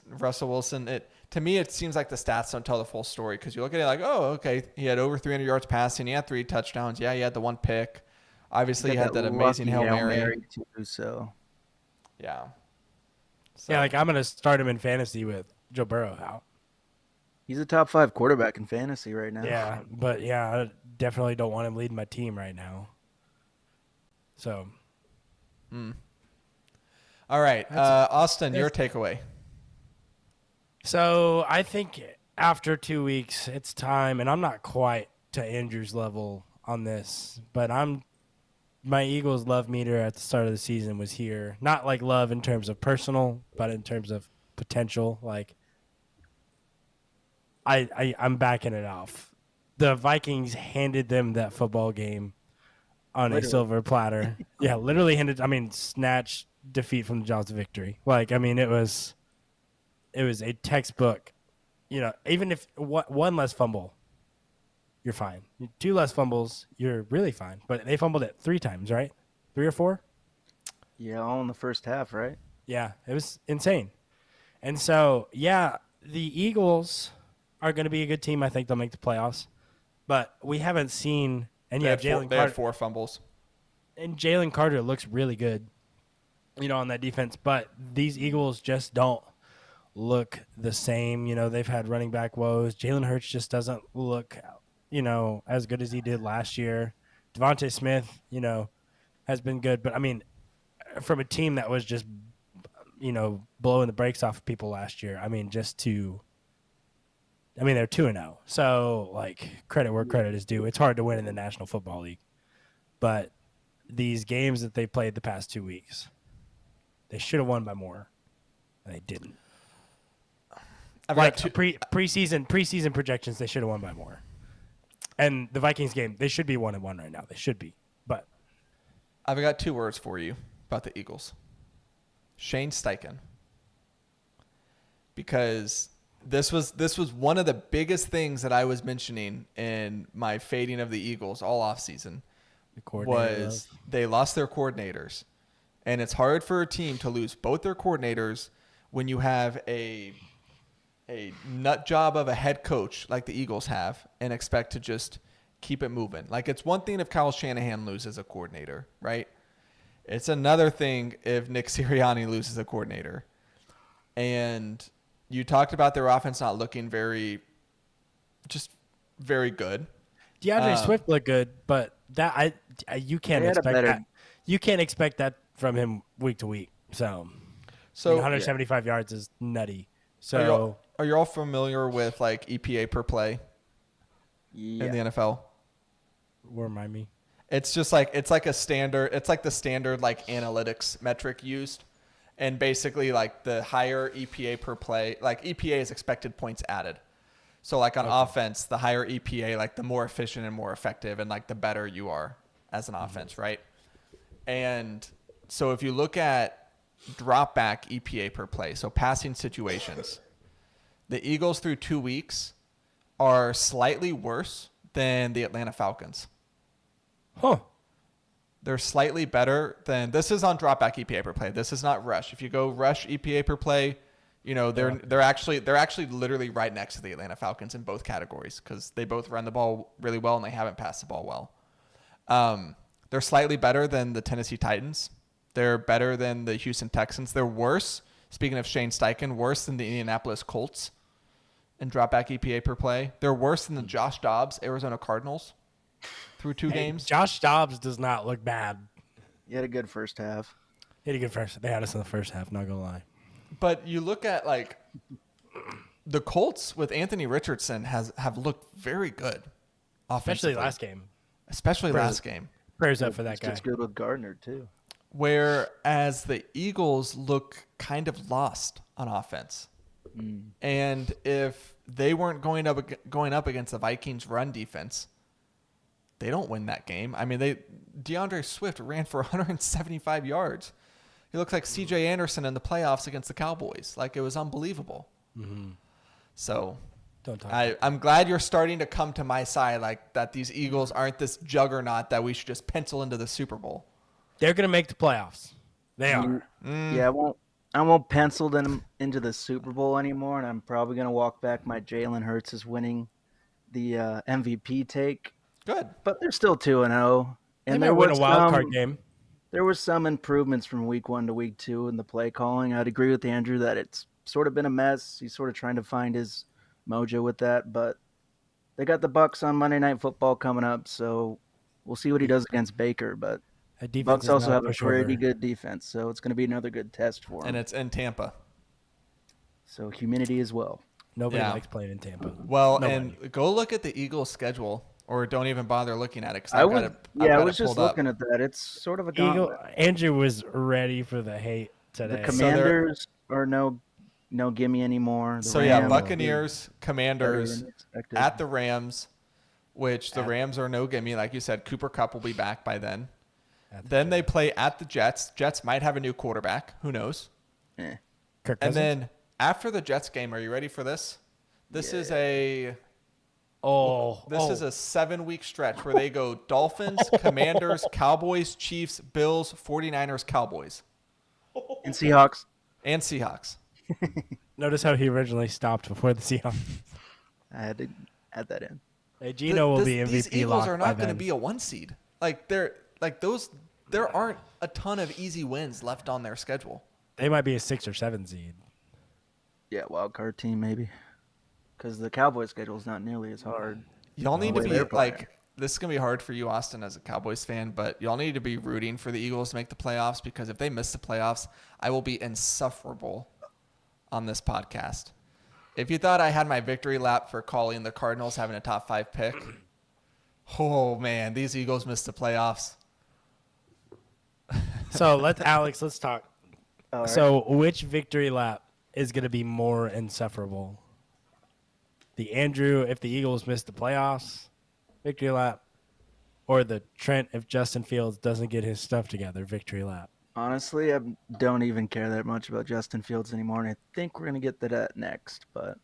Speaker 1: Russell Wilson. To me, it seems like the stats don't tell the full story because you look at it like, oh, okay, he had over 300 yards passing, he had 3 touchdowns, yeah, he had the 1 pick. Obviously, he had that amazing Hail Mary
Speaker 2: too. So
Speaker 1: yeah.
Speaker 4: Yeah, like I'm gonna start him in fantasy with Joe Burrow out.
Speaker 2: he's a top 5 quarterback in fantasy right now.
Speaker 4: Yeah, but yeah, I definitely don't want him leading my team right now. So,
Speaker 1: All right, Austin, your takeaway.
Speaker 4: so I think after 2 weeks, it's time, and I'm not quite to Andrew's level on this, but my Eagles love meter at the start of the season was here. Not like love in terms of personal, but in terms of potential. Like I'm backing it off. The Vikings handed them that football game on a silver platter. Yeah, literally snatched defeat from the jaws of victory. Like, I mean, it was a textbook. Even if one less fumble, you're fine. 2 less fumbles, you're really fine. But they fumbled it 3 times, right? 3 or 4?
Speaker 2: Yeah, all in the first half, right?
Speaker 4: Yeah, it was insane. And so, yeah, the Eagles are going to be a good team. I think they'll make the playoffs. But we haven't seen – and yeah, Jalen Carter –
Speaker 1: They had 4 fumbles.
Speaker 4: And Jalen Carter looks really good, on that defense. But these Eagles just don't look the same. They've had running back woes. Jalen Hurts just doesn't look – as good as he did last year. Devontae Smith, has been good. But, I mean, from a team that was just, blowing the brakes off of people last year, they're 2-0. So, like, credit where credit is due. It's hard to win in the National Football League. But these games that they played the past 2 weeks, they should have won by more, and they didn't. Preseason projections, they should have won by more. And the Vikings game, they should be 1-1 right now. They should be. But
Speaker 1: I've got 2 words for you about the Eagles. Shane Steichen. Because this was one of the biggest things that I was mentioning in my fading of the Eagles all offseason was they lost their coordinators. And it's hard for a team to lose both their coordinators when you have a nut job of a head coach like the Eagles have and expect to just keep it moving. Like, it's one thing if Kyle Shanahan loses a coordinator, right? It's another thing if Nick Sirianni loses a coordinator. And you talked about their offense not looking very good.
Speaker 4: DeAndre Swift looked good, but that you can't expect that. You can't expect that from him week to week. So 175 yards is nutty. So
Speaker 1: are you all familiar with like EPA per play in the NFL?
Speaker 4: Remind me.
Speaker 1: It's just like it's like the standard like analytics metric used, and basically like the higher EPA per play, like EPA is expected points added. So like on offense, the higher EPA, like the more efficient and more effective, and like the better you are as an offense, right? And so if you look at drop back EPA per play, so passing situations, the Eagles through 2 weeks are slightly worse than the Atlanta Falcons.
Speaker 4: Huh.
Speaker 1: They're slightly better than, this is on drop back EPA per play. This is not rush. If you go rush EPA per play, they're actually literally right next to the Atlanta Falcons in both categories because they both run the ball really well and they haven't passed the ball well. They're slightly better than the Tennessee Titans. They're better than the Houston Texans. They're worse, speaking of Shane Steichen, worse than the Indianapolis Colts in drop back EPA per play. They're worse than the Josh Dobbs Arizona Cardinals through 2 games.
Speaker 4: Josh Dobbs does not look bad.
Speaker 2: He had a good first half.
Speaker 4: They had us in the first half, not gonna lie.
Speaker 1: But you look at like the Colts with Anthony Richardson have looked very good offensively.
Speaker 4: Especially last game. Prayers up for that guy.
Speaker 2: It's good with Gardner too.
Speaker 1: Whereas the Eagles look kind of lost on offense. And if they weren't going up against the Vikings run defense, they don't win that game. I mean, DeAndre Swift ran for 175 yards. He looked like C.J. Anderson in the playoffs against the Cowboys. Like, it was unbelievable. So
Speaker 4: Don't talk.
Speaker 1: I'm glad you're starting to come to my side, like that these Eagles aren't this juggernaut that we should just pencil into the Super Bowl.
Speaker 4: They're gonna make the playoffs. They are.
Speaker 2: Yeah, I won't pencil them into the Super Bowl anymore, and I'm probably gonna walk back my Jalen Hurts is winning the MVP take.
Speaker 1: Good.
Speaker 2: But they're still 2-0,
Speaker 4: They
Speaker 2: and
Speaker 4: might
Speaker 2: there
Speaker 4: win
Speaker 2: was
Speaker 4: a wild card
Speaker 2: some
Speaker 4: game.
Speaker 2: there were some improvements from week 1 to week 2 in the play calling. I'd agree with Andrew that it's sort of been a mess. He's sort of trying to find his mojo with that, but they got the Bucks on Monday Night Football coming up, so we'll see what he does against Baker. But
Speaker 4: That defense
Speaker 2: Bucks
Speaker 4: is
Speaker 2: also
Speaker 4: not
Speaker 2: have a
Speaker 4: pushover.
Speaker 2: pretty good defense, so it's going to be another good test for
Speaker 1: And
Speaker 2: him.
Speaker 1: it's in Tampa.
Speaker 2: So humidity as well.
Speaker 4: Nobody
Speaker 1: Yeah.
Speaker 4: likes playing in Tampa.
Speaker 1: Well,
Speaker 4: Nobody.
Speaker 1: and go look at the Eagles' schedule, or don't even bother looking at it because
Speaker 2: I
Speaker 1: I
Speaker 2: was just looking at that. It's sort of a gauntlet.
Speaker 4: Andrew was ready for the hate
Speaker 2: The
Speaker 4: today.
Speaker 2: Commanders are no gimme anymore. The
Speaker 1: So yeah,
Speaker 2: Rams
Speaker 1: Buccaneers,
Speaker 2: better
Speaker 1: Commanders,
Speaker 2: than expected.
Speaker 1: at the Rams, which the Rams are no gimme. Like you said, Cooper Kupp will be back by then. Then they play at the Jets. Jets might have a new quarterback. Who knows?
Speaker 2: Eh.
Speaker 4: Kirk
Speaker 1: And
Speaker 4: Cousins?
Speaker 1: then after the Jets game, are you ready for this? This is a 7-week stretch where they go Dolphins, Commanders, Cowboys, Chiefs, Bills, 49ers, Cowboys,
Speaker 2: And Seahawks.
Speaker 1: and Seahawks.
Speaker 4: Notice how he originally stopped before the Seahawks.
Speaker 2: I had to add that in.
Speaker 4: Hey, Gino will be MVP
Speaker 1: These Eagles
Speaker 4: locked
Speaker 1: are
Speaker 4: by
Speaker 1: not going to
Speaker 4: then.
Speaker 1: be a 1 seed. There aren't a ton of easy wins left on their schedule.
Speaker 4: They might be a 6 or 7 seed.
Speaker 2: Yeah, wild card team maybe. Because the Cowboys schedule is not nearly as hard.
Speaker 1: Y'all need to
Speaker 2: way
Speaker 1: be
Speaker 2: they're playing.
Speaker 1: like, this is going to be hard for you, Austin, as a Cowboys fan, but y'all need to be rooting for the Eagles to make the playoffs, because if they miss the playoffs, I will be insufferable on this podcast. If you thought I had my victory lap for calling the Cardinals having a top 5 pick, oh man, these Eagles missed the playoffs.
Speaker 4: So let's talk.
Speaker 2: All right.
Speaker 4: So which victory lap is going to be more insufferable? The Andrew, if the Eagles miss the playoffs, victory lap, or the Trent, if Justin Fields doesn't get his stuff together, victory lap?
Speaker 2: Honestly, I don't even care that much about Justin Fields anymore, and I think we're going to get to that next. But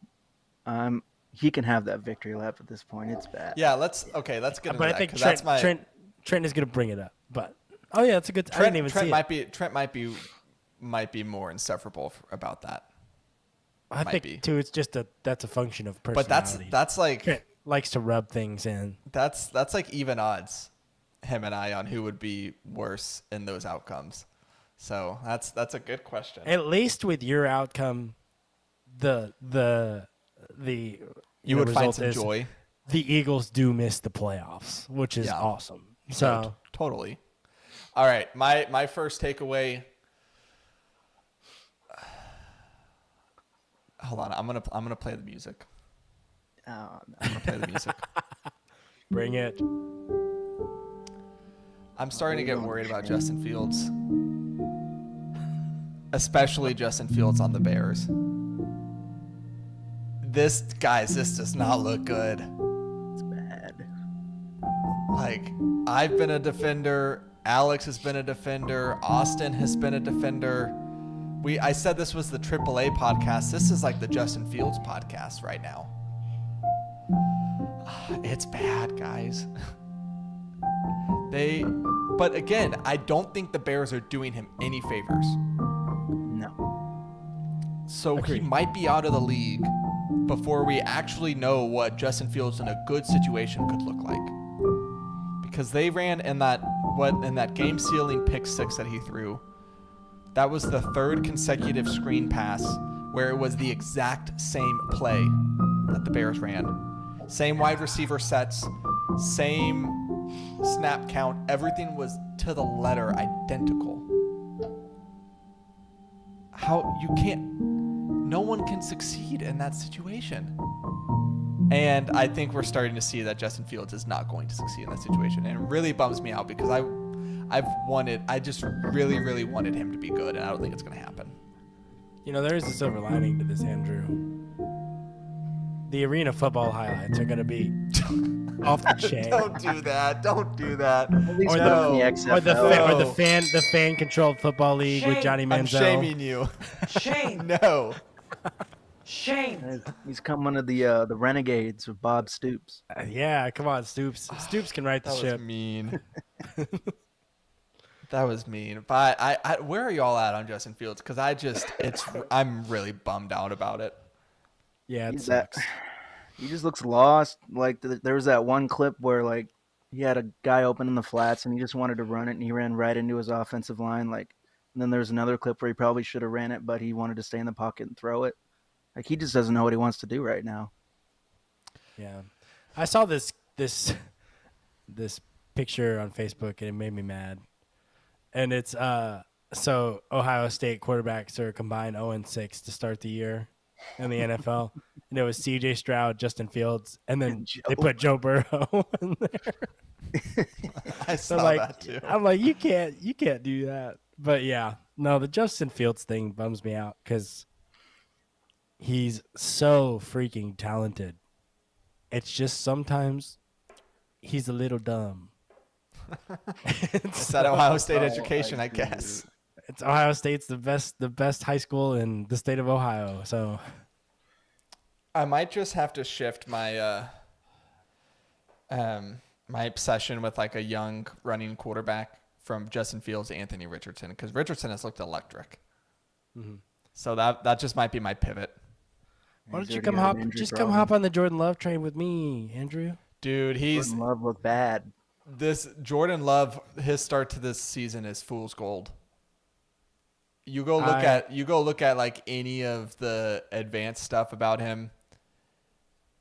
Speaker 2: he can have that victory lap at this point. It's bad.
Speaker 1: Yeah, let's get into
Speaker 4: But
Speaker 1: that,
Speaker 4: I think
Speaker 1: 'cause that's my
Speaker 4: Trent is going to bring it up. But oh yeah, that's a good. I didn't even see it.
Speaker 1: Trent might be more insufferable about that.
Speaker 4: I
Speaker 1: might
Speaker 4: think
Speaker 1: be.
Speaker 4: too. It's just that's a function of
Speaker 1: But
Speaker 4: personality.
Speaker 1: that's like
Speaker 4: Trent likes to rub things in.
Speaker 1: that's like even odds, him and I, on who would be worse in those outcomes. So that's a good question.
Speaker 4: At least with your outcome, the
Speaker 1: You would find
Speaker 4: result
Speaker 1: some
Speaker 4: is
Speaker 1: joy.
Speaker 4: The Eagles do miss the playoffs, which is
Speaker 1: Yeah.
Speaker 4: awesome. So
Speaker 1: Totally. All right, my first takeaway. Hold on, I'm gonna play the music.
Speaker 2: Oh, no.
Speaker 1: I'm gonna play the music.
Speaker 4: bring it.
Speaker 1: I'm starting to get worried about Justin Fields, especially Justin Fields on the Bears. This does not look good.
Speaker 2: It's bad.
Speaker 1: Like, I've been a defender. Alex has been a defender. Austin has been a defender. I said this was the AAA podcast. This is like the Justin Fields podcast right now. It's bad, guys. But again, I don't think the Bears are doing him any favors.
Speaker 2: No.
Speaker 1: So he
Speaker 4: Agreed.
Speaker 1: might be out of the league before we actually know what Justin Fields in a good situation could look like. Because they ran in that game-sealing pick 6 that he threw. That was the 3rd consecutive screen pass where it was the exact same play that the Bears ran. Same wide receiver sets, same snap count. Everything was to the letter identical. No one can succeed in that situation. And I think we're starting to see that Justin Fields is not going to succeed in that situation. And it really bums me out because I just really, really wanted him to be good, and I don't think it's going to happen.
Speaker 4: You know, there is a silver lining to this, Andrew. The arena football highlights are going to be off the chain.
Speaker 1: Don't do that. Don't do that.
Speaker 2: At least
Speaker 4: Or
Speaker 2: put him in the
Speaker 1: No.
Speaker 2: XFL.
Speaker 4: Or the
Speaker 1: No.
Speaker 4: fan controlled football league with
Speaker 6: Shame.
Speaker 4: Johnny
Speaker 1: I'm
Speaker 4: Manziel.
Speaker 1: shaming you.
Speaker 6: Shame.
Speaker 1: No.
Speaker 6: Shame.
Speaker 2: He's come one of the Renegades with Bob Stoops.
Speaker 4: Yeah, come on, Stoops. Stoops can right the
Speaker 1: That was
Speaker 4: ship.
Speaker 1: mean. That was mean. But I where are y'all at on Justin Fields? Because I'm really bummed out about it.
Speaker 4: Yeah, it
Speaker 2: He's that-
Speaker 4: sucks.
Speaker 2: He just looks lost. Like there was that one clip where like he had a guy open in the flats and he just wanted to run it and he ran right into his offensive line. Like, and then there's another clip where he probably should have ran it, but he wanted to stay in the pocket and throw it. Like he just doesn't know what he wants to do right now.
Speaker 4: Yeah, I saw this picture on Facebook and it made me mad. And it's so Ohio State quarterbacks are combined 0-6 to start the year in the NFL. And it was C.J. Stroud, Justin Fields, and then they put Joe Burrow in there.
Speaker 1: I
Speaker 4: So
Speaker 1: saw
Speaker 4: like,
Speaker 1: that too.
Speaker 4: I'm like, you can't do that. But yeah, no, the Justin Fields thing bums me out because he's so freaking talented. It's just sometimes he's a little dumb.
Speaker 1: It's that Ohio State education, I guess.
Speaker 4: It's Ohio State's the best high school in the state of Ohio. So
Speaker 1: I might just have to shift my my obsession with like a young running quarterback from Justin Fields to Anthony Richardson because Richardson has looked electric. So that just might be my pivot.
Speaker 4: why don't
Speaker 2: He's
Speaker 4: you
Speaker 2: already
Speaker 4: come
Speaker 2: got
Speaker 4: hop?
Speaker 2: an injury
Speaker 4: Just come
Speaker 2: problem.
Speaker 4: hop on the Jordan Love train with me, Andrew.
Speaker 1: Dude, he's
Speaker 2: Jordan Love looked bad.
Speaker 1: this Jordan Love, his start to this season is fool's gold. You go look at like any of the advanced stuff about him.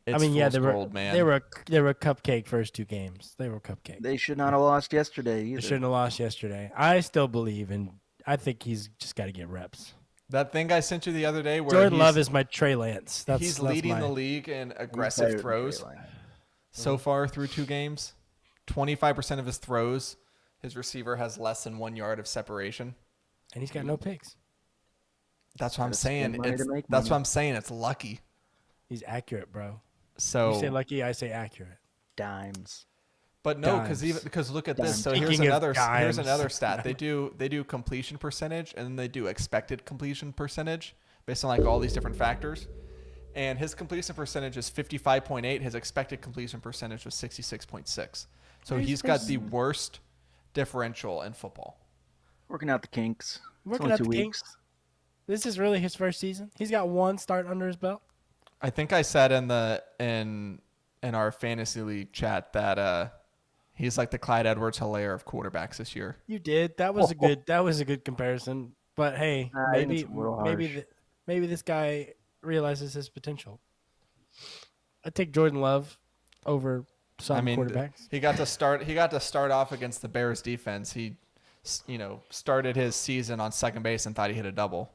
Speaker 1: It's
Speaker 4: I mean, yeah,
Speaker 1: fool's gold, man.
Speaker 4: they were cupcake first two games. They were cupcake.
Speaker 2: They should not have lost yesterday
Speaker 4: They
Speaker 2: either.
Speaker 4: shouldn't have lost yesterday. I still believe in. I think he's just got to get reps.
Speaker 1: That thing I sent you the other day where
Speaker 4: Jordan Love is my Trey Lance.
Speaker 1: he's leading the league in
Speaker 2: He's
Speaker 1: aggressive
Speaker 2: better than
Speaker 1: throws
Speaker 2: Trey Lance.
Speaker 1: so far through 2 games. 25% of his throws, his receiver has less than 1 yard of separation.
Speaker 4: and he's got no picks.
Speaker 1: That's what I'm
Speaker 2: Gotta spend
Speaker 1: saying.
Speaker 2: money
Speaker 1: It's,
Speaker 2: to make
Speaker 1: that's
Speaker 2: money.
Speaker 1: what I'm saying. It's lucky.
Speaker 4: He's accurate, bro.
Speaker 1: So,
Speaker 4: You say lucky, I say accurate.
Speaker 2: Dimes.
Speaker 1: but no,
Speaker 4: Dimes.
Speaker 1: because look at this.
Speaker 2: Dimes.
Speaker 1: So here's
Speaker 4: Speaking of
Speaker 1: another
Speaker 4: dimes.
Speaker 1: stat. They do completion percentage and then they do expected completion percentage based on like all these different factors. And his completion percentage is 55.8. His expected completion percentage was 66.6. So he's got the worst differential in football.
Speaker 2: Working out the kinks. It's
Speaker 4: Working
Speaker 2: only
Speaker 4: out
Speaker 2: 2
Speaker 4: the
Speaker 2: weeks.
Speaker 4: kinks. This is really his first season. He's got 1 start under his belt.
Speaker 1: I think I said in our fantasy league chat that he's like the Clyde Edwards-Helaire of quarterbacks this year.
Speaker 4: You did. That was a good comparison. But hey,
Speaker 2: I think it's a little harsh.
Speaker 4: maybe this guy realizes his potential. I take Jordan Love over some quarterbacks.
Speaker 1: he got to start off against the Bears defense. He started his season on second base and thought he hit a double.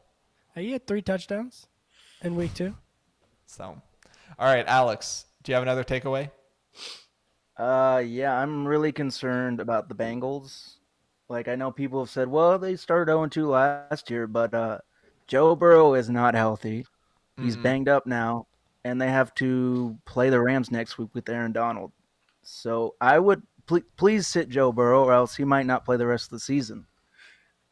Speaker 4: Hey, he had 3 touchdowns in week 2.
Speaker 1: So, all right, Alex, do you have another takeaway?
Speaker 2: Yeah, I'm really concerned about the Bengals. Like, I know people have said, well, they started 0-2 last year, but Joe Burrow is not healthy. He's banged up now, and they have to play the Rams next week with Aaron Donald. So I would please sit Joe Burrow, or else he might not play the rest of the season.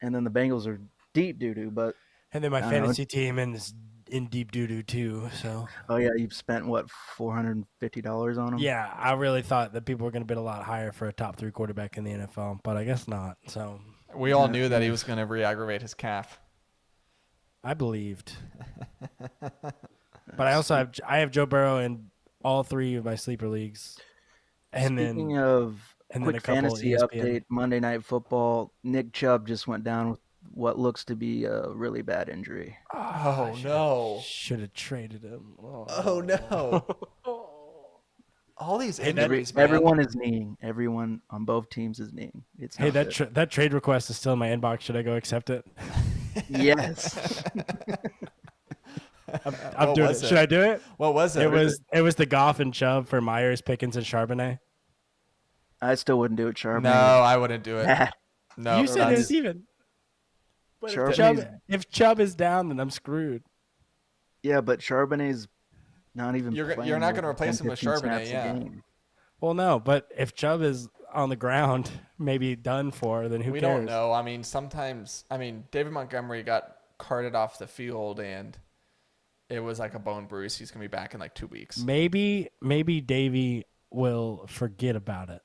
Speaker 2: And then the Bengals are deep doo-doo, but
Speaker 4: And then my
Speaker 2: I don't know.
Speaker 4: fantasy team is in deep doo-doo too. So
Speaker 2: oh yeah, you've spent what, $450 on him?
Speaker 4: yeah, I really thought that people were going to bid a lot higher for a top 3 quarterback in the NFL, but I guess not. So
Speaker 1: We all knew that he was going to re-aggravate his calf.
Speaker 4: I believed. But I also have Joe Burrow in all 3 of my sleeper leagues. And
Speaker 2: Speaking
Speaker 4: then
Speaker 2: of
Speaker 4: and then
Speaker 2: quick
Speaker 4: a couple
Speaker 2: fantasy
Speaker 4: ESPN.
Speaker 2: update, Monday Night Football, Nick Chubb just went down with what looks to be a really bad injury.
Speaker 1: Oh no!
Speaker 4: Should have traded him.
Speaker 1: Oh no! All these
Speaker 4: Hey, that-
Speaker 1: injuries, man.
Speaker 2: Everyone is kneeing. Everyone on both teams is kneeing. It's
Speaker 4: Hey,
Speaker 2: not good.
Speaker 4: that trade request is still in my inbox. Should I go accept it?
Speaker 2: Yes.
Speaker 4: I'm
Speaker 1: What
Speaker 4: doing
Speaker 1: was
Speaker 4: it.
Speaker 1: it?
Speaker 4: Should I do it?
Speaker 1: What was it?
Speaker 4: It was the Goff and Chubb for Myers, Pickens, and Charbonnet.
Speaker 2: I still wouldn't do it, Charbonnet.
Speaker 1: No, I wouldn't do it.
Speaker 2: Bad.
Speaker 1: No,
Speaker 4: you said it
Speaker 1: that's-
Speaker 4: was even. But
Speaker 2: Charbonnet's-
Speaker 4: if Chubb is down, then I'm screwed.
Speaker 2: Yeah, but Charbonnet's not even
Speaker 1: You're
Speaker 2: playing
Speaker 1: not
Speaker 2: more
Speaker 1: gonna
Speaker 2: than
Speaker 1: replace
Speaker 2: 10,
Speaker 1: him with
Speaker 2: 15
Speaker 1: Charbonnet,
Speaker 2: snaps a
Speaker 1: yeah.
Speaker 2: game.
Speaker 4: Well, no, but if Chubb is on the ground, maybe done for, then who
Speaker 1: We
Speaker 4: cares?
Speaker 1: don't know. I mean, sometimes, David Montgomery got carted off the field and it was like a bone bruise. He's going to be back in like 2 weeks.
Speaker 4: Maybe Davey will forget about it.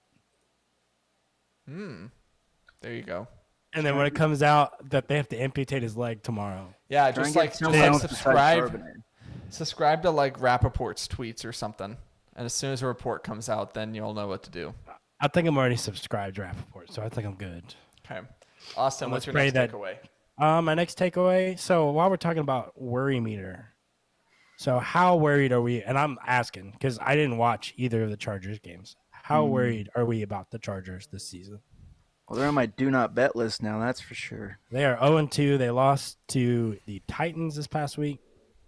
Speaker 1: There you go.
Speaker 4: And then when it comes out that they have to amputate his leg tomorrow.
Speaker 1: Yeah,
Speaker 2: Try and
Speaker 1: just
Speaker 2: get
Speaker 1: like
Speaker 2: someone else besides
Speaker 1: subscribe.
Speaker 2: Charbonnet.
Speaker 1: Subscribe to like Rappaport's tweets or something. And as soon as a report comes out, then you'll know what to do.
Speaker 4: I think I'm already subscribed to Rappaport, so I think I'm good.
Speaker 1: Okay. Austin,
Speaker 4: And
Speaker 1: what's
Speaker 4: let's
Speaker 1: your
Speaker 4: pray
Speaker 1: next
Speaker 4: that-
Speaker 1: takeaway?
Speaker 4: My next takeaway. So while we're talking about worry meter, so how worried are we? And I'm asking because I didn't watch either of the Chargers games. How worried are we about the Chargers this season?
Speaker 2: Well, they're on my do not bet list now. That's for sure.
Speaker 4: They are 0-2. They lost to the Titans this past week.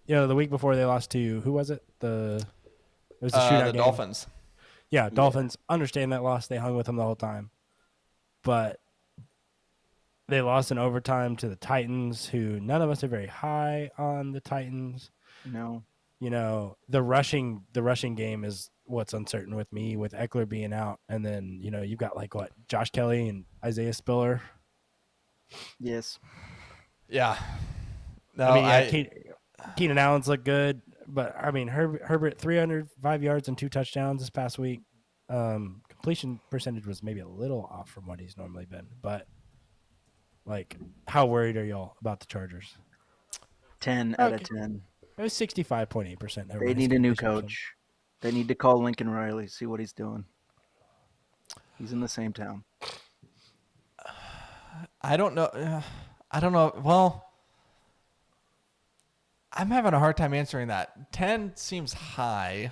Speaker 4: The week before they lost to who was it? It was the shootout
Speaker 1: The
Speaker 4: game.
Speaker 1: Dolphins.
Speaker 4: Yeah, Dolphins. Understand that loss. They hung with them the whole time. But they lost in overtime to the Titans, who none of us are very high on the Titans.
Speaker 2: No.
Speaker 4: The rushing game is what's uncertain with me, with Eckler being out. And then, you've got Josh Kelly and Isaiah Spiller.
Speaker 2: Yes.
Speaker 1: Yeah. No,
Speaker 4: Keenan Allen's look good. But, Herbert, 305 yards and 2 touchdowns this past week. Completion percentage was maybe a little off from what he's normally been. But, how worried are y'all about the Chargers?
Speaker 2: 10 out of 10.
Speaker 4: It was 65.8%.
Speaker 2: They need a new coach. They need to call Lincoln Riley, see what he's doing. He's in the same town.
Speaker 1: I don't know. Well, I'm having a hard time answering that. 10 seems high.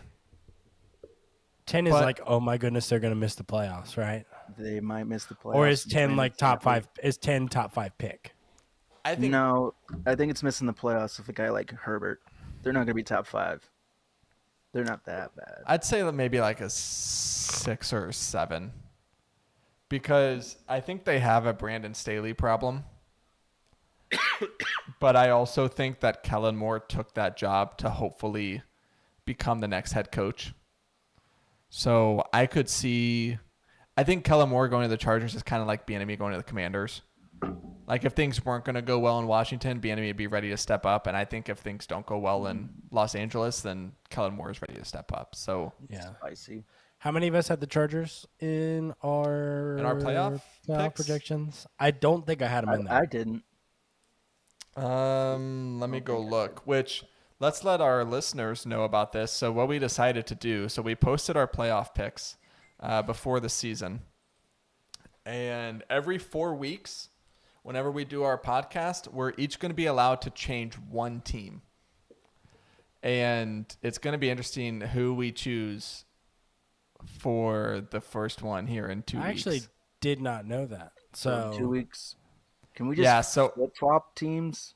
Speaker 4: 10 is
Speaker 1: But-
Speaker 4: oh my goodness, they're going to miss the playoffs, right?
Speaker 2: They might miss the playoffs.
Speaker 4: Or is
Speaker 2: and
Speaker 4: 10
Speaker 2: win
Speaker 4: top
Speaker 2: the
Speaker 4: 5? Is 10 top 5 pick?
Speaker 1: I think
Speaker 2: No, I think it's missing the playoffs with a guy like Herbert. They're not going to be top 5. They're not that bad.
Speaker 1: I'd say that maybe like a 6 or 7. Because I think they have a Brandon Staley problem. But I also think that Kellen Moore took that job to hopefully become the next head coach. So I think Kellen Moore going to the Chargers is kind of like Bieniemy going to the Commanders. Like if things weren't going to go well in Washington, Bieniemy would be ready to step up. And I think if things don't go well in Los Angeles, then Kellen Moore is ready to step up. So
Speaker 4: Yeah.
Speaker 2: Spicy.
Speaker 4: How many of us had the Chargers in our
Speaker 1: playoff picks?
Speaker 4: projections? I don't think I had them in there.
Speaker 2: I didn't.
Speaker 1: let me go look. Let's let our listeners know about this. So what we decided to do, so we posted our playoff picks before the season. And every 4 weeks, whenever we do our podcast, we're each going to be allowed to change one team. And it's going to be interesting who we choose for the first one here in 2 weeks.
Speaker 4: I actually did not know that. So
Speaker 2: 2 weeks. Can we just
Speaker 1: so
Speaker 2: flip-flop teams?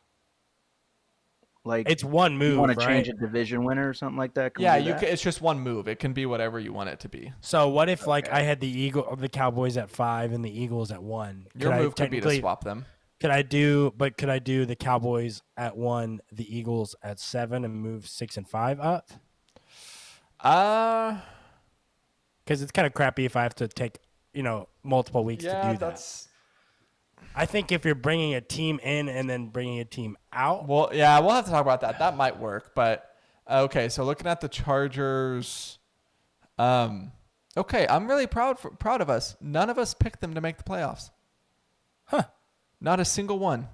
Speaker 2: Like
Speaker 4: it's one move,
Speaker 2: you want to
Speaker 4: right?
Speaker 2: change a division winner or something like that? Can we
Speaker 1: yeah,
Speaker 2: do that?
Speaker 1: it's just one move. It can be whatever you want it to be.
Speaker 4: So what if I had the Cowboys at 5 and the Eagles at 1?
Speaker 1: Your move could be to swap them.
Speaker 4: Could I do the Cowboys at 1, the Eagles at 7, and move 6 and 5 up? Because it's kind of crappy if I have to take multiple weeks to do that. I think if you're bringing a team in and then bringing a team out,
Speaker 1: Well, yeah, we'll have to talk about that. That might work, but okay. So looking at the Chargers, okay, I'm really proud of us. None of us picked them to make the playoffs.
Speaker 4: Huh?
Speaker 1: Not a single one.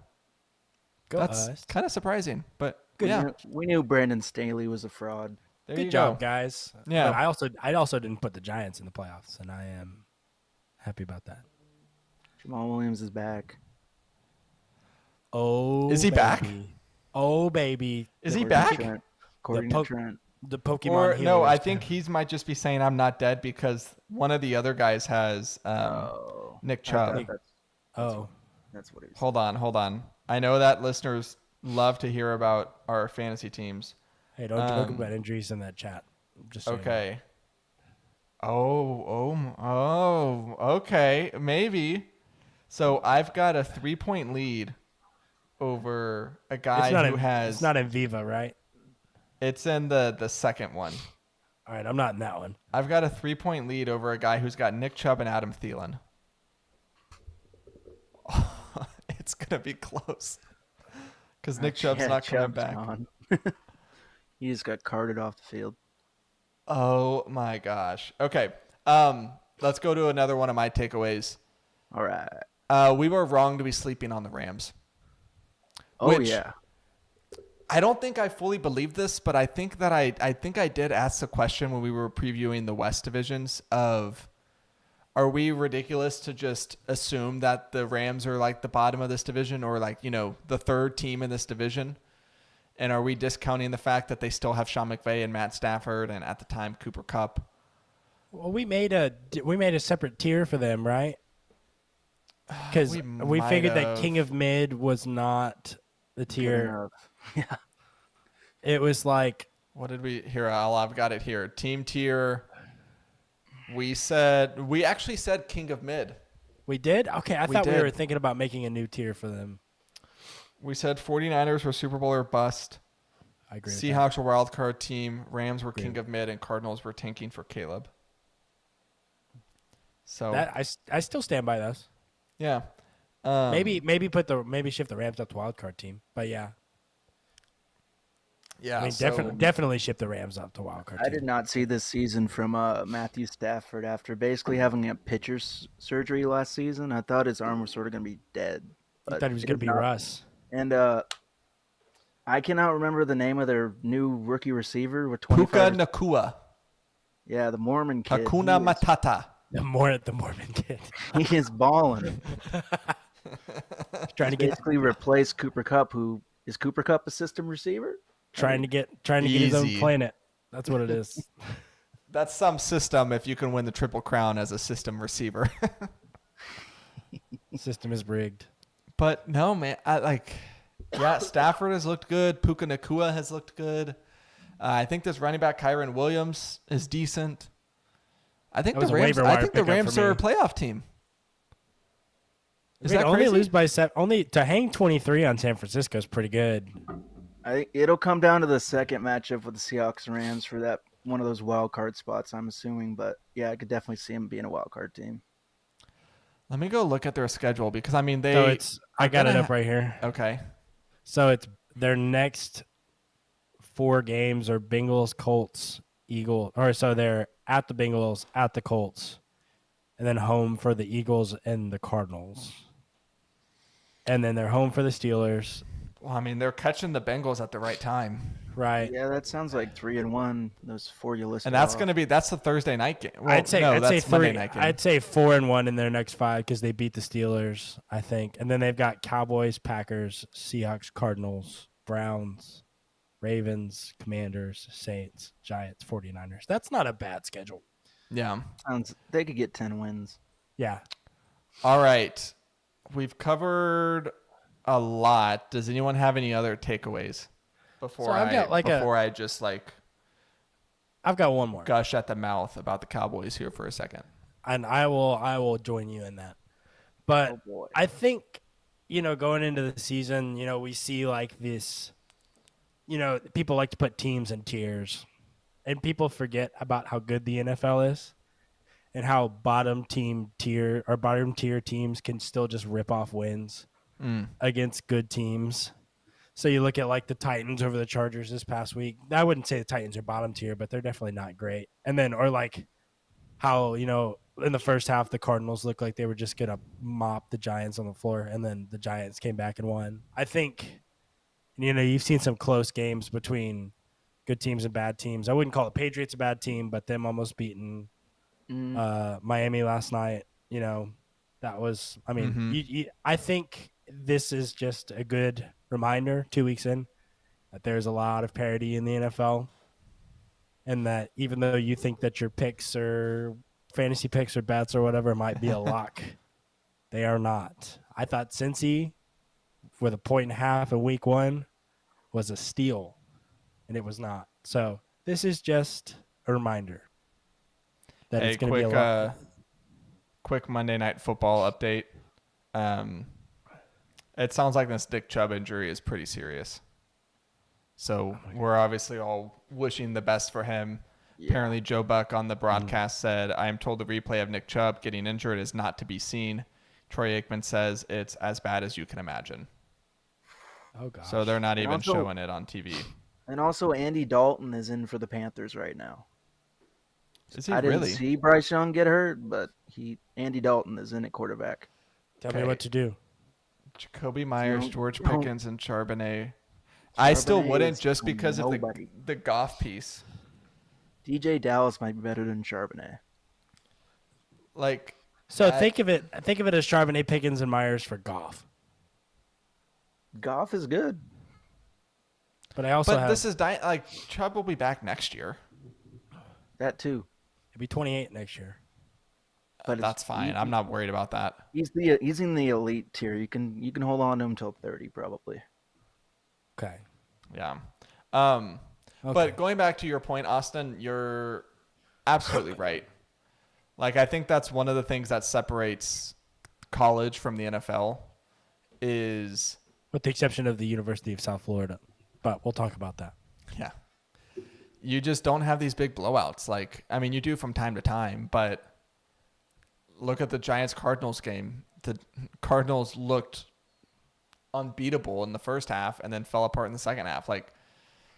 Speaker 4: Go
Speaker 1: That's
Speaker 4: us.
Speaker 1: kind of surprising, but
Speaker 2: Good.
Speaker 1: yeah.
Speaker 2: We knew Brandon Staley was a fraud.
Speaker 1: There
Speaker 4: Good
Speaker 1: you
Speaker 4: job,
Speaker 1: go.
Speaker 4: guys.
Speaker 1: Yeah.
Speaker 4: But I also didn't put the Giants in the playoffs, and I am happy about that.
Speaker 2: Jamal Williams is back.
Speaker 4: Oh,
Speaker 1: Is he back?
Speaker 4: baby. Oh, baby.
Speaker 1: Is he
Speaker 2: According to
Speaker 1: back?
Speaker 2: Trent. According to Trent.
Speaker 4: The Pokemon
Speaker 1: Or
Speaker 4: healer
Speaker 1: no, I
Speaker 4: is
Speaker 1: think
Speaker 4: back.
Speaker 1: he might just be saying I'm not dead because one of the other guys has
Speaker 2: Oh,
Speaker 1: Nick
Speaker 2: I
Speaker 1: Chubb.
Speaker 2: thought
Speaker 4: Oh,
Speaker 2: that's what he was.
Speaker 1: Hold on. I know that listeners love to hear about our fantasy teams.
Speaker 4: hey, don't joke about injuries in that chat. Just so you know.
Speaker 1: Okay. Oh, okay. Maybe. So I've got a 3-point lead over a guy who has.
Speaker 4: It's not in Viva, right?
Speaker 1: It's in the second one.
Speaker 4: All right, I'm not in that one.
Speaker 1: I've got a 3-point lead over a guy who's got Nick Chubb and Adam Thielen. It's gonna be close because Nick Chubb's
Speaker 2: Yeah,
Speaker 1: not coming
Speaker 2: Chubb's
Speaker 1: back.
Speaker 2: gone. He just got carted off the field.
Speaker 1: Oh my gosh. Okay. Let's go to another one of my takeaways.
Speaker 2: All right.
Speaker 1: We were wrong to be sleeping on the Rams.
Speaker 2: Oh
Speaker 1: Which-
Speaker 2: yeah.
Speaker 1: I don't think I fully believe this, but I think that I think I did ask the question when we were previewing the West divisions of, are we ridiculous to just assume that the Rams are like the bottom of this division or like, the third team in this division? And are we discounting the fact that they still have Sean McVay and Matt Stafford and at the time Cooper Kupp?
Speaker 4: Well, we made a separate tier for them, right? Because we
Speaker 1: might
Speaker 4: figured that
Speaker 1: have.
Speaker 4: King of Mid was not the
Speaker 2: Good
Speaker 4: tier.
Speaker 2: enough. Yeah.
Speaker 4: It was like
Speaker 1: What did we here? I've got it here. Team tier. We actually said King of Mid.
Speaker 4: we did. Okay, I
Speaker 1: We
Speaker 4: thought we
Speaker 1: did.
Speaker 4: were thinking about making a new tier for them.
Speaker 1: We said 49ers were Super Bowl or bust.
Speaker 4: I agree. With that.
Speaker 1: Seahawks were wild card team. Rams were King of Mid, and Cardinals were tanking for Caleb. So
Speaker 4: I still stand by those.
Speaker 1: yeah,
Speaker 4: Maybe shift the Rams up to wild card team. But yeah,
Speaker 1: yeah.
Speaker 4: I mean
Speaker 1: so-
Speaker 4: definitely shift the Rams up to wild card
Speaker 2: I
Speaker 4: team.
Speaker 2: did not see this season from Matthew Stafford after basically having a surgery last season. I thought his arm was sort of going to be dead.
Speaker 4: I
Speaker 2: But
Speaker 4: thought he was
Speaker 2: it
Speaker 4: going to
Speaker 2: is
Speaker 4: be
Speaker 2: not.
Speaker 4: Russ.
Speaker 2: And I cannot remember the name of their new rookie receiver with
Speaker 1: Puka
Speaker 2: 25.
Speaker 1: Nakua,
Speaker 2: Yeah, the Mormon kid.
Speaker 1: Hakuna Matata.
Speaker 4: The Mormon kid
Speaker 2: He is balling.
Speaker 4: trying to get
Speaker 2: Basically replaced Cooper Kupp, who is Cooper Kupp a system receiver?
Speaker 4: trying to get his own
Speaker 1: Easy.
Speaker 4: planet. That's what it is.
Speaker 1: That's some system if you can win the Triple Crown as a system receiver.
Speaker 4: System is rigged.
Speaker 1: But no, man, Stafford has looked good. Puka Nakua has looked good. I think this running back Kyron Williams is decent. I think
Speaker 4: That
Speaker 1: the
Speaker 4: was a
Speaker 1: Rams.
Speaker 4: waiver
Speaker 1: I
Speaker 4: wire
Speaker 1: think the
Speaker 4: pickup
Speaker 1: Rams
Speaker 4: for
Speaker 1: are a
Speaker 4: me.
Speaker 1: playoff team. Is
Speaker 4: I mean,
Speaker 1: that
Speaker 4: only
Speaker 1: crazy?
Speaker 4: lose by only to hang 23 on San Francisco is pretty good.
Speaker 2: I think it'll come down to the second matchup with the Seahawks and Rams for that one of those wild card spots, I'm assuming. But yeah, I could definitely see them being a wild card team.
Speaker 1: Let me go look at their schedule because I mean
Speaker 4: I got it
Speaker 1: gonna
Speaker 4: up right here.
Speaker 1: Okay.
Speaker 4: So it's their next 4 games are Bengals, Colts, Eagles, or so they're at the Bengals, at the Colts, and then home for the Eagles and the Cardinals. And then they're home for the Steelers,
Speaker 1: Well, I mean they're catching the Bengals at the right time,
Speaker 4: right?
Speaker 2: Yeah, that sounds like 3-1. Those 4 you listed.
Speaker 1: and that's
Speaker 2: off.
Speaker 1: that's the Thursday night game. Well,
Speaker 4: I'd say
Speaker 1: that's Monday
Speaker 4: 3.
Speaker 1: night game.
Speaker 4: I'd say 4-1 in their next 5 because they beat the Steelers, I think, and then they've got Cowboys, Packers, Seahawks, Cardinals, Browns, Ravens, Commanders, Saints, Giants, 49ers. That's not a bad schedule.
Speaker 1: Yeah.
Speaker 2: They could get 10 wins.
Speaker 4: Yeah.
Speaker 1: All right. We've covered a lot. Does anyone have any other takeaways before
Speaker 4: So I've got
Speaker 1: I just
Speaker 4: I've got one more.
Speaker 1: gush at the mouth about the Cowboys here for a second?
Speaker 4: And I will join you in that. But
Speaker 2: Oh, boy.
Speaker 4: I think, going into the season, we see like this, people like to put teams in tiers, and people forget about how good the NFL is and how bottom tier teams can still just rip off wins against good teams. So you look at like the Titans over the Chargers this past week. I wouldn't say the Titans are bottom tier, but they're definitely not great. And then, or like how, in the first half, the Cardinals looked like they were just going to mop the Giants on the floor, and then the Giants came back and won. I think, you've seen some close games between good teams and bad teams. I wouldn't call the Patriots a bad team, but them almost beating Miami last night. That was, I mean, I think this is just a good reminder 2 weeks in that there's a lot of parity in the NFL. And that even though you think that your picks or fantasy picks or bets or whatever might be a lock, they are not. I thought Cincy with a 1.5 in week 1 was a steal, and it was not. So this is just a reminder that
Speaker 1: Hey,
Speaker 4: it's going to be a lock.
Speaker 1: quick Monday Night Football update. It sounds like this Nick Chubb injury is pretty serious. So we're obviously all wishing the best for him.
Speaker 2: Yeah.
Speaker 1: Apparently, Joe Buck on the broadcast said, "I am told the replay of Nick Chubb getting injured is not to be seen." Troy Aikman says it's as bad as you can imagine.
Speaker 4: Oh gosh.
Speaker 1: So they're not
Speaker 2: And
Speaker 1: even
Speaker 2: also-
Speaker 1: showing it on TV.
Speaker 2: And also, Andy Dalton is in for the Panthers right now.
Speaker 1: Is he
Speaker 2: I didn't
Speaker 1: really?
Speaker 2: see Bryce Young get hurt, but Andy Dalton is in at quarterback.
Speaker 4: Tell me
Speaker 1: Okay.
Speaker 4: what to do.
Speaker 1: Jacoby Myers,
Speaker 2: Don't-
Speaker 1: George
Speaker 2: don't-
Speaker 1: Pickens, and Charbonnet. I still
Speaker 2: Charbonnet
Speaker 1: wouldn't
Speaker 2: is
Speaker 1: just because of
Speaker 2: nobody.
Speaker 1: the Goff piece.
Speaker 2: DJ Dallas might be better than Charbonnet.
Speaker 1: Like,
Speaker 4: So
Speaker 1: I-
Speaker 4: think of it as Charbonnet, Pickens, and Myers for Goff.
Speaker 2: Goff is good.
Speaker 4: But I also
Speaker 1: but
Speaker 4: have
Speaker 1: this is like Chubb will be back next year.
Speaker 2: That too.
Speaker 4: he'll be 28 next year.
Speaker 2: But
Speaker 1: That's fine. I'm not worried about that.
Speaker 2: He's in the elite tier. You can hold on to him till 30 probably.
Speaker 4: Okay.
Speaker 1: Yeah.
Speaker 4: Okay.
Speaker 1: But going back to your point, Austin, you're absolutely right. Like, I think that's one of the things that separates college from the NFL is,
Speaker 4: With the exception of the University of South Florida. But we'll talk about that.
Speaker 1: yeah, you just don't have these big blowouts. Like, I mean, you do from time to time, but look at the Giants-Cardinals game. The Cardinals looked unbeatable in the first half and then fell apart in the second half. Like,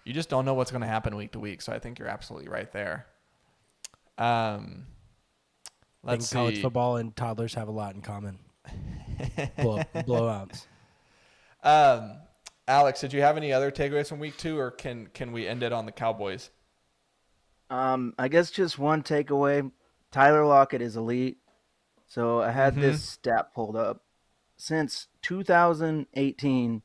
Speaker 1: you just don't know what's going to happen week to week. So I think you're absolutely right there.
Speaker 4: I
Speaker 1: Let's
Speaker 4: think college
Speaker 1: see.
Speaker 4: football and toddlers have a lot in common. Blowouts.
Speaker 1: Alex, did you have any other takeaways from week 2, or can we end it on the Cowboys?
Speaker 2: I guess just one takeaway. Tyler Lockett is elite. So I had this stat pulled up. Since 2018,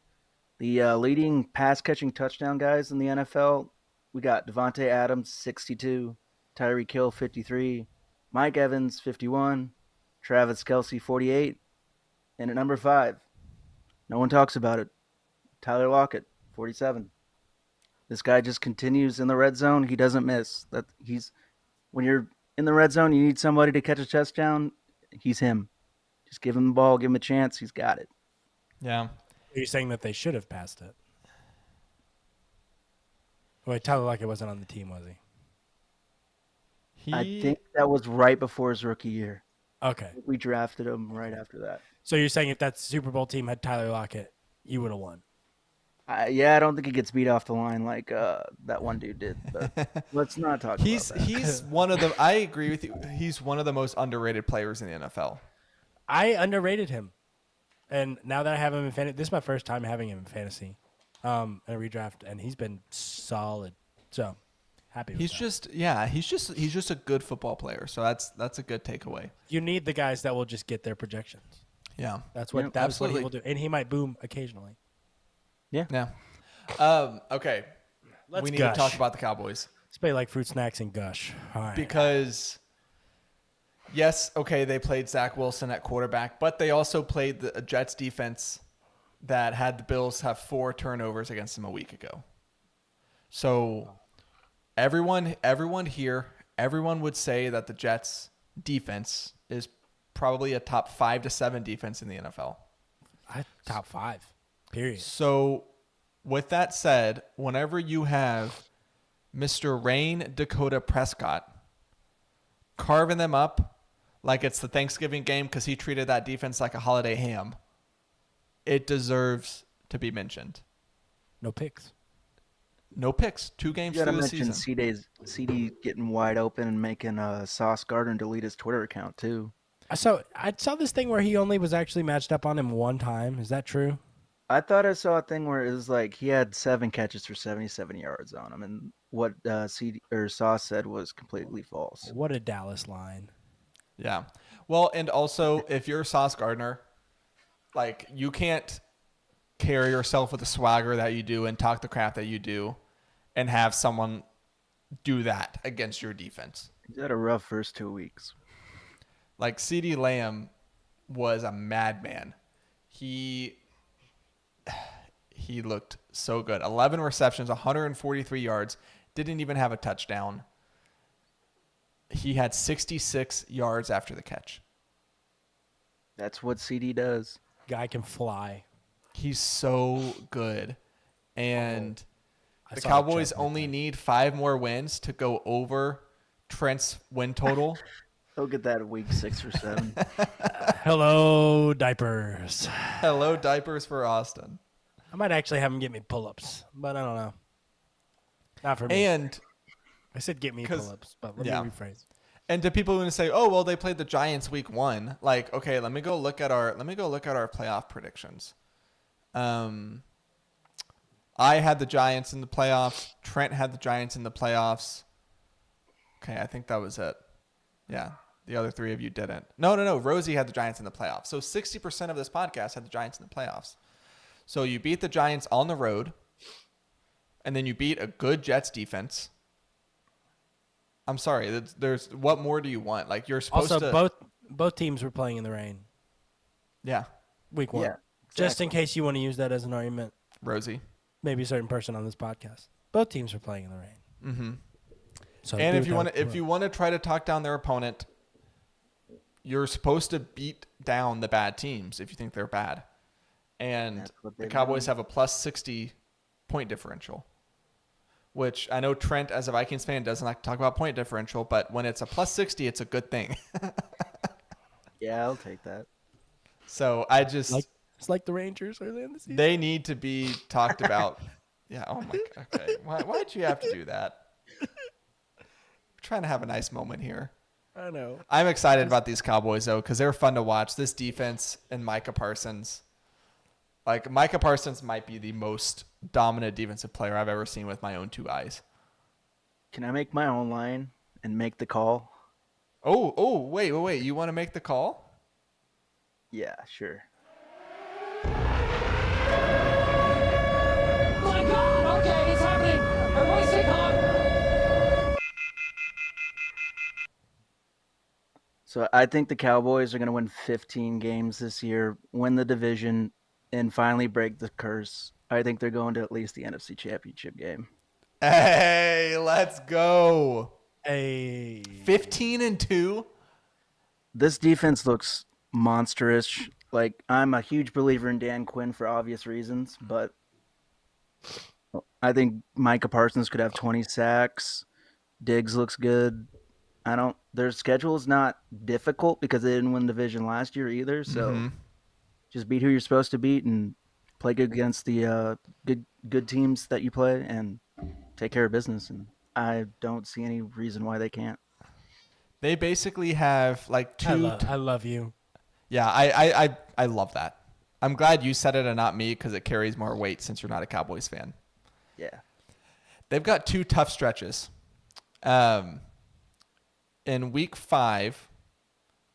Speaker 2: the leading pass-catching touchdown guys in the NFL, we got Devontae Adams, 62, Tyreek Hill, 53, Mike Evans, 51, Travis Kelce, 48, and at number 5, no one talks about it, Tyler Lockett, 47. This guy just continues in the red zone. He doesn't miss. When you're in the red zone, you need somebody to catch a touchdown. He's him. Just give him the ball, give him a chance. He's got it.
Speaker 1: Yeah.
Speaker 4: Are you saying that they should have passed it? Wait, Tyler Lockett wasn't on the team, was he?
Speaker 2: I think that was right before his rookie year.
Speaker 4: Okay.
Speaker 2: We drafted him right after that.
Speaker 4: So you're saying if that Super Bowl team had Tyler Lockett, you would have won?
Speaker 2: I don't think he gets beat off the line like that one dude did. But let's not talk about that.
Speaker 1: He's one of the. I agree with you. He's one of the most underrated players in the NFL.
Speaker 4: I underrated him. And now that I have him in fantasy, this is my first time having him in fantasy in a redraft, and he's been solid. So happy with
Speaker 1: He's
Speaker 4: that.
Speaker 1: he's just a good football player. So that's a good takeaway.
Speaker 4: You need the guys that will just get their projections.
Speaker 1: Yeah.
Speaker 4: That's what
Speaker 2: Yeah,
Speaker 4: that's what he
Speaker 1: absolutely.
Speaker 4: will do. And he might boom occasionally.
Speaker 1: Yeah. Okay.
Speaker 4: Let's
Speaker 1: we need
Speaker 4: gush.
Speaker 1: to talk about the Cowboys
Speaker 4: Let's play like fruit snacks and gush. All right.
Speaker 1: because yes, okay, they played Zach Wilson at quarterback, but they also played the Jets defense that had the Bills have 4 turnovers against them a week ago. So everyone here, everyone would say that the Jets defense is probably a top 5 to 7 defense in the NFL.
Speaker 4: Top 5. Period.
Speaker 1: So with that said, whenever you have Mr. Rain Dakota Prescott carving them up like it's the Thanksgiving game because he treated that defense like a holiday ham, it deserves to be mentioned.
Speaker 4: No picks.
Speaker 1: No picks. 2 games
Speaker 2: You gotta
Speaker 1: through the
Speaker 2: mention
Speaker 1: season.
Speaker 2: CD getting wide open and making Sauce Gardner delete his Twitter account too.
Speaker 4: I saw this thing where he only was actually matched up on him one time. Is that true?
Speaker 2: I thought I saw a thing where it was like he had 7 catches for 77 yards on him, and what CD or Sauce said was completely false.
Speaker 4: What a Dallas line.
Speaker 1: Yeah. Well, and also if you're Sauce Gardner, like you can't carry yourself with the swagger that you do and talk the crap that you do and have someone do that against your defense.
Speaker 2: He's had a rough first 2 weeks.
Speaker 1: Like CeeDee Lamb was a madman. He looked so good. 11 receptions, 143 yards, didn't even have a touchdown. He had 66 yards after the catch.
Speaker 2: That's what CD does.
Speaker 4: Guy can fly.
Speaker 1: He's so good. And The
Speaker 4: saw
Speaker 1: Cowboys
Speaker 4: Chuck
Speaker 1: only
Speaker 4: like
Speaker 1: need 5 more wins to go over Trent's win total.
Speaker 2: He'll get that at week 6 or 7.
Speaker 4: that. Hello, diapers.
Speaker 1: Hello, diapers for Austin.
Speaker 4: I might actually have him get me pull-ups, but I don't know. Not for me.
Speaker 1: And
Speaker 4: I said get me
Speaker 1: 'cause-
Speaker 4: pull-ups, but let
Speaker 1: yeah.
Speaker 4: me rephrase.
Speaker 1: to people who say, "Oh, well, they played the Giants week 1." Like, okay, let me go look at our playoff predictions. I had the Giants in the playoffs. Trent had the Giants in the playoffs. Okay, I think that was it. Yeah, the other 3 of you didn't. No. Rosie had the Giants in the playoffs. So 60% of this podcast had the Giants in the playoffs. So you beat the Giants on the road, and then you beat a good Jets defense. I'm sorry. There's what more do you want? Like, you're supposed
Speaker 4: Also,
Speaker 1: to.
Speaker 4: both teams were playing in the rain
Speaker 1: Yeah,
Speaker 4: week 1.
Speaker 2: Yeah,
Speaker 4: Just in
Speaker 2: exactly.
Speaker 4: case you want to use that as an argument,
Speaker 1: Rosie.
Speaker 4: maybe a certain person on this podcast. Both teams were playing in the rain.
Speaker 1: Mm-hmm.
Speaker 4: So
Speaker 1: And
Speaker 4: do
Speaker 1: if you
Speaker 4: with
Speaker 1: want
Speaker 4: that
Speaker 1: to, if
Speaker 4: what
Speaker 1: you want to try to talk down their opponent, you're supposed to beat down the bad teams if you think they're bad. And
Speaker 2: That's what
Speaker 1: the
Speaker 2: they've
Speaker 1: Cowboys
Speaker 2: done.
Speaker 1: have a plus 60 point differential, which I know Trent, as a Vikings fan, doesn't like to talk about point differential, but when it's a plus 60, it's a good thing.
Speaker 2: Yeah, I'll take that.
Speaker 1: So I just,
Speaker 4: it's like the Rangers early in the season.
Speaker 1: they need to be talked about. Yeah. Oh my. Okay. Why'd you have to do that? We're trying to have a nice moment here.
Speaker 4: I know.
Speaker 1: I'm excited about these Cowboys, though, because they're fun to watch. This defense and Micah Parsons. Like, Micah Parsons might be the most dominant defensive player I've ever seen with my own 2 eyes.
Speaker 2: Can I make my own line and make the call?
Speaker 1: Wait. You want to make the call?
Speaker 2: Yeah, sure.
Speaker 6: My God! Okay, it's happening. Everybody stay calm.
Speaker 2: So I think the Cowboys are going to win 15 games this year, win the division, and finally break the curse. I think they're going to at least the NFC Championship game.
Speaker 1: Hey, let's go.
Speaker 4: Hey.
Speaker 1: 15-2.
Speaker 2: This defense looks monstrous. Like, I'm a huge believer in Dan Quinn for obvious reasons, but I think Micah Parsons could have 20 sacks. Diggs looks good. Their schedule is not difficult because they didn't win division last year either. So just beat who you're supposed to beat and play good against the good teams that you play and take care of business. And I don't see any reason why they can't.
Speaker 1: They basically have like
Speaker 4: I love you.
Speaker 1: Yeah, I love that. I'm glad you said it and not me because it carries more weight since you're not a Cowboys fan.
Speaker 2: Yeah.
Speaker 1: They've got 2 tough stretches. In week 5,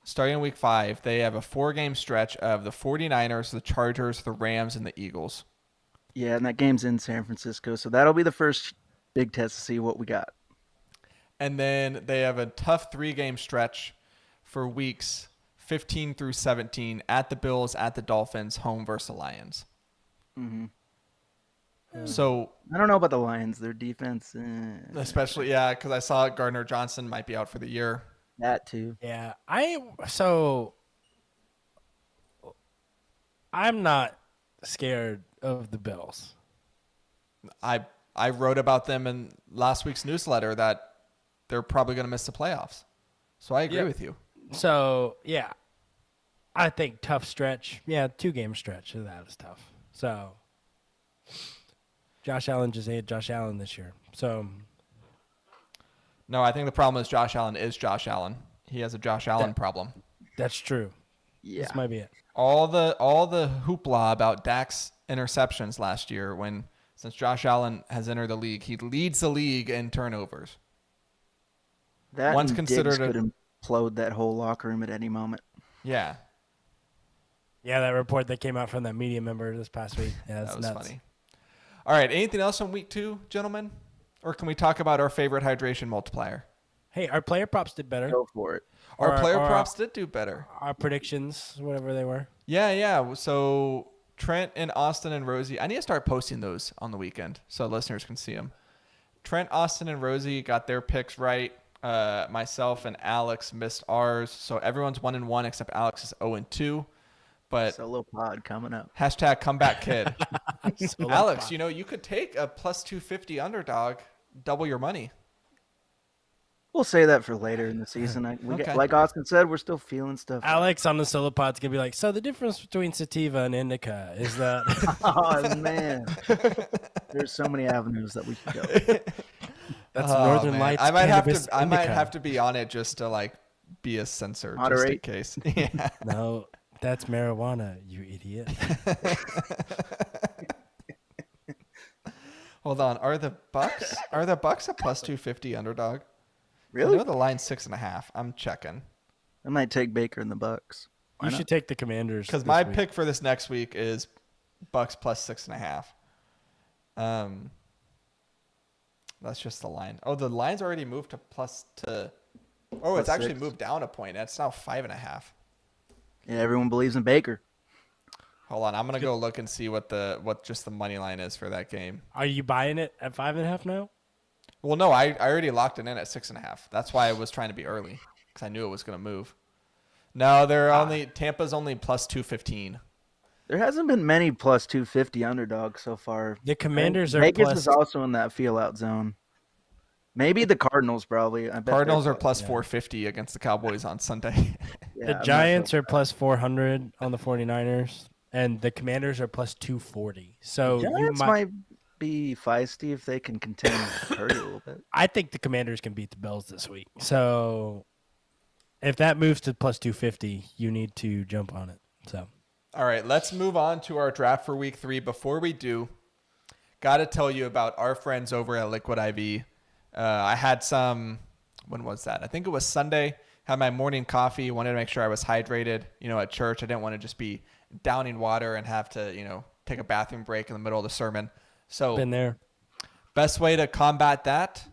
Speaker 1: starting in week 5, they have a 4-game stretch of the 49ers, the Chargers, the Rams, and the Eagles.
Speaker 2: Yeah, and that game's in San Francisco, so that'll be the first big test to see what we got.
Speaker 1: And then they have a tough 3-game stretch for weeks 15 through 17 at the Bills, at the Dolphins, home versus the Lions.
Speaker 2: Mm-hmm.
Speaker 1: So
Speaker 2: I don't know about the Lions. Their defense,
Speaker 1: especially, yeah, because I saw Gardner Johnson might be out for the year.
Speaker 2: that too.
Speaker 4: Yeah. I'm not scared of the Bills.
Speaker 1: I wrote about them in last week's newsletter that they're probably going to miss the playoffs. So I agree with you.
Speaker 4: So, yeah. I think tough stretch. Yeah, 2-game stretch. That is tough. So, Josh Allen just ate Josh Allen this year. So,
Speaker 1: No, I think the problem is Josh Allen is Josh Allen. He has a Josh Allen problem.
Speaker 4: that's true.
Speaker 2: Yeah.
Speaker 4: This might be it.
Speaker 1: All the hoopla about Dak's interceptions last year since Josh Allen has entered the league, he leads the league in turnovers.
Speaker 2: That
Speaker 1: Once
Speaker 2: and
Speaker 1: considered
Speaker 2: Diggs could implode that whole locker room at any moment.
Speaker 1: Yeah,
Speaker 4: Yeah, that report that came out from that media member this past week. Yeah, that's
Speaker 1: that was
Speaker 4: nuts.
Speaker 1: funny. All right, anything else on week 2, gentlemen? Or can we talk about our favorite hydration multiplier?
Speaker 4: Hey, our player props did better.
Speaker 2: Go for it.
Speaker 1: Our
Speaker 4: Or-
Speaker 1: player
Speaker 4: or-
Speaker 1: props did do better.
Speaker 4: Our predictions, whatever they were.
Speaker 1: Yeah. So Trent and Austin and Rosie, I need to start posting those on the weekend so listeners can see them. Trent, Austin, and Rosie got their picks right. Myself and Alex missed ours. So everyone's 1-1 except Alex is 0-2. But
Speaker 2: Solo pod coming up.
Speaker 1: hashtag comeback kid.
Speaker 4: Solo
Speaker 1: Alex,
Speaker 4: pod.
Speaker 1: you could take a plus 250 underdog, double your money.
Speaker 2: We'll say that for later in the season.
Speaker 1: Okay.
Speaker 2: Like Austin said, we're still feeling stuff. out.
Speaker 4: Alex on the solo pod's gonna be like, so the difference between sativa and indica is that
Speaker 2: Oh man, there's so many avenues that we can go.
Speaker 4: that's
Speaker 1: Oh,
Speaker 4: Northern
Speaker 1: man.
Speaker 4: Lights.
Speaker 1: I might
Speaker 4: cannabis indica.
Speaker 1: have to be on it just to like be a censor,
Speaker 2: Moderate.
Speaker 1: just in case. Yeah.
Speaker 4: No, that's marijuana, you idiot.
Speaker 1: Hold on. Are the Bucks a plus 250 underdog? I
Speaker 2: Really?
Speaker 1: know the line's 6.5. I'm checking.
Speaker 2: I might take Baker in the Bucks. Why
Speaker 4: You
Speaker 2: not?
Speaker 4: should take the Commanders
Speaker 1: Because
Speaker 4: this
Speaker 1: my
Speaker 4: week.
Speaker 1: pick for this next week is Bucks plus 6.5. That's just the line. Oh, the line's already moved to plus to. Oh, it's
Speaker 2: Plus
Speaker 1: actually
Speaker 2: 6.
Speaker 1: moved down a point. It's now 5.5.
Speaker 2: Yeah, everyone believes in Baker.
Speaker 1: Hold on, I'm gonna go look and see what just the money line is for that game.
Speaker 4: Are you buying it at 5.5 now?
Speaker 1: Well, no, I already locked it in at 6.5. That's why I was trying to be early because I knew it was gonna move. No, Tampa's only plus 215.
Speaker 2: There hasn't been many plus 250 underdogs so far.
Speaker 4: The Commanders are
Speaker 2: Vegas
Speaker 4: plus.
Speaker 2: is also in that feel out zone. Maybe the Cardinals probably. I bet
Speaker 1: Cardinals
Speaker 2: they're
Speaker 1: are plus 450 against the Cowboys on Sunday.
Speaker 2: Yeah,
Speaker 4: The
Speaker 2: I'm not
Speaker 4: Giants
Speaker 2: so-
Speaker 4: are plus 400 on the 49ers, and the Commanders are plus 240. So you
Speaker 2: Giants
Speaker 4: might.
Speaker 2: might be feisty if they can contain Purdy a little bit.
Speaker 4: I think the Commanders can beat the Bills this week. So if that moves to plus 250, you need to jump on it. So
Speaker 1: All right, let's move on to our draft for week 3. Before we do, got to tell you about our friends over at Liquid IV. I had some, when was that? I think it was Sunday. Had my morning coffee. Wanted to make sure I was hydrated. At church, I didn't want to just be downing water and have to, take a bathroom break in the middle of the sermon. So
Speaker 4: been there.
Speaker 1: best way to combat that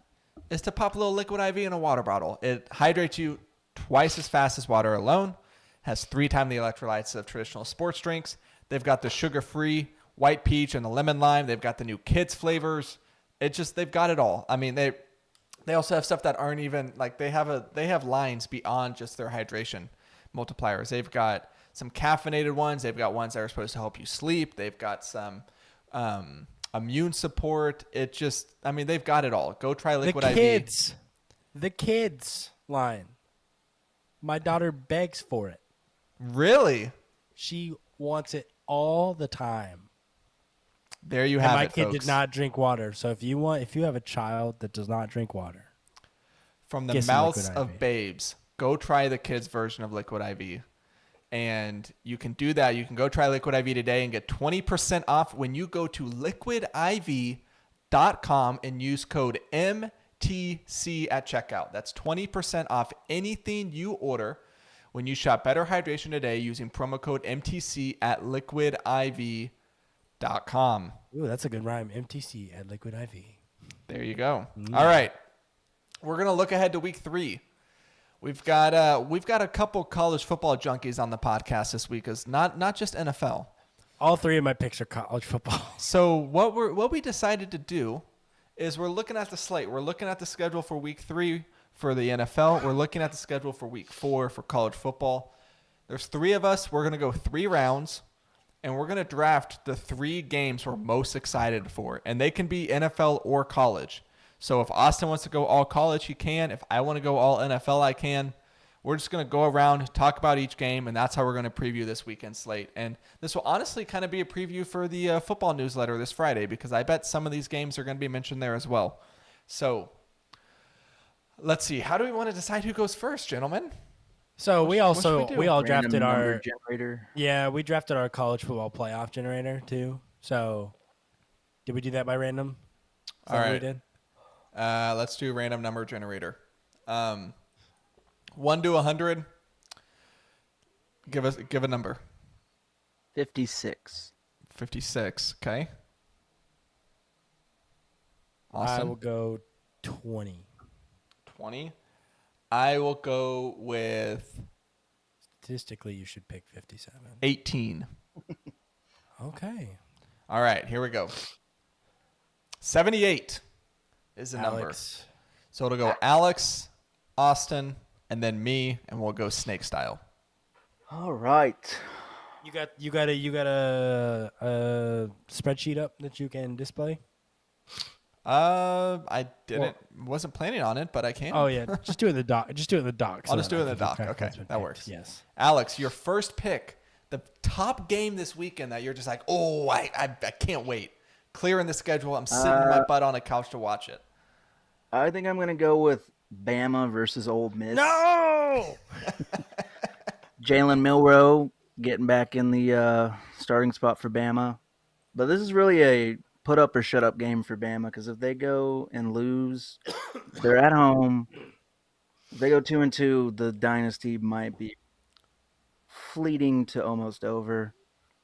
Speaker 1: is to pop a little Liquid IV in a water bottle. It hydrates you twice as fast as water alone. Has 3 times the electrolytes of traditional sports drinks. They've got the sugar-free white peach and the lemon lime. They've got the new kids flavors. They've got it all. I mean, they also have stuff that aren't even like they have lines beyond just their hydration multipliers. They've got some caffeinated ones. They've got ones that are supposed to help you sleep. They've got some immune support. They've got it all. Go try Liquid IV.
Speaker 4: The kids line. My daughter begs for it.
Speaker 1: Really?
Speaker 4: She wants it all the time.
Speaker 1: There you
Speaker 4: And
Speaker 1: have
Speaker 4: my
Speaker 1: it,
Speaker 4: kid
Speaker 1: folks.
Speaker 4: did not drink water. So if you have a child that does not drink water,
Speaker 1: From the
Speaker 4: get some
Speaker 1: mouths
Speaker 4: Liquid
Speaker 1: of
Speaker 4: IV.
Speaker 1: babes, go try the kids' version of Liquid IV. And you can do that. You can go try Liquid IV today and get 20% off when you go to liquidiv.com and use code MTC at checkout. That's 20% off anything you order when you shop Better Hydration today using promo code MTC at liquidiv.com.
Speaker 4: Ooh, that's a good rhyme. MTC at Liquid IV.
Speaker 1: There you go. All right. We're going to look ahead to week 3. We've got a couple college football junkies on the podcast this week, is not just NFL.
Speaker 4: All 3 of my picks are college football.
Speaker 1: So what we decided to do is we're looking at the slate. We're looking at the schedule for week 3 for the NFL. We're looking at the schedule for week 4 for college football. There's 3 of us. We're going to go 3 rounds, and we're going to draft the 3 games we're most excited for, and they can be NFL or college. So if Austin wants to go all college, he can. If I want to go all NFL, I can. We're just going to go around, talk about each game, and that's how we're going to preview this weekend slate. And this will honestly kind of be a preview for the football newsletter this Friday, because I bet some of these games are going to be mentioned there as well. So let's see. How do we want to decide who goes first, gentlemen?
Speaker 4: So we all
Speaker 1: should we do?
Speaker 4: drafted
Speaker 2: Random
Speaker 4: our
Speaker 2: number generator.
Speaker 4: we drafted our college football playoff generator too. So did we do that by random? Is that
Speaker 1: All
Speaker 4: what we
Speaker 1: right.
Speaker 4: did?
Speaker 1: Let's do random number generator. 1 to 100. Give a number.
Speaker 2: 56.
Speaker 1: 56. Okay.
Speaker 4: I
Speaker 1: Austin.
Speaker 4: will go 20.
Speaker 1: 20. I will go with
Speaker 4: Statistically, you should pick 57.
Speaker 1: 18.
Speaker 4: Okay.
Speaker 1: All right, here we go. 78 is the number.
Speaker 4: Alex.
Speaker 1: So it'll go Alex, Austin, and then me, and we'll go snake style.
Speaker 2: All right.
Speaker 4: You got a spreadsheet up that you can display?
Speaker 1: I wasn't planning on it, but I can.
Speaker 4: Oh yeah, just do it in the doc. Just do it in the doc.
Speaker 1: I'll just
Speaker 4: that
Speaker 1: do it
Speaker 4: I
Speaker 1: in the
Speaker 4: can keep
Speaker 1: doc.
Speaker 4: track of
Speaker 1: Okay,
Speaker 4: what's been
Speaker 1: that
Speaker 4: picked.
Speaker 1: works.
Speaker 4: Yes.
Speaker 1: Alex, your first pick, the top game this weekend that you're just like, oh, I can't wait. Clearing the schedule. I'm sitting my butt on a couch to watch it.
Speaker 2: I think I'm gonna go with Bama versus Ole Miss.
Speaker 4: No.
Speaker 2: Jalen Milroe getting back in the starting spot for Bama, but this is really a put up or shut up game for Bama because if they go and lose, they're at home. If they go 2-2, the dynasty might be fleeting to almost over.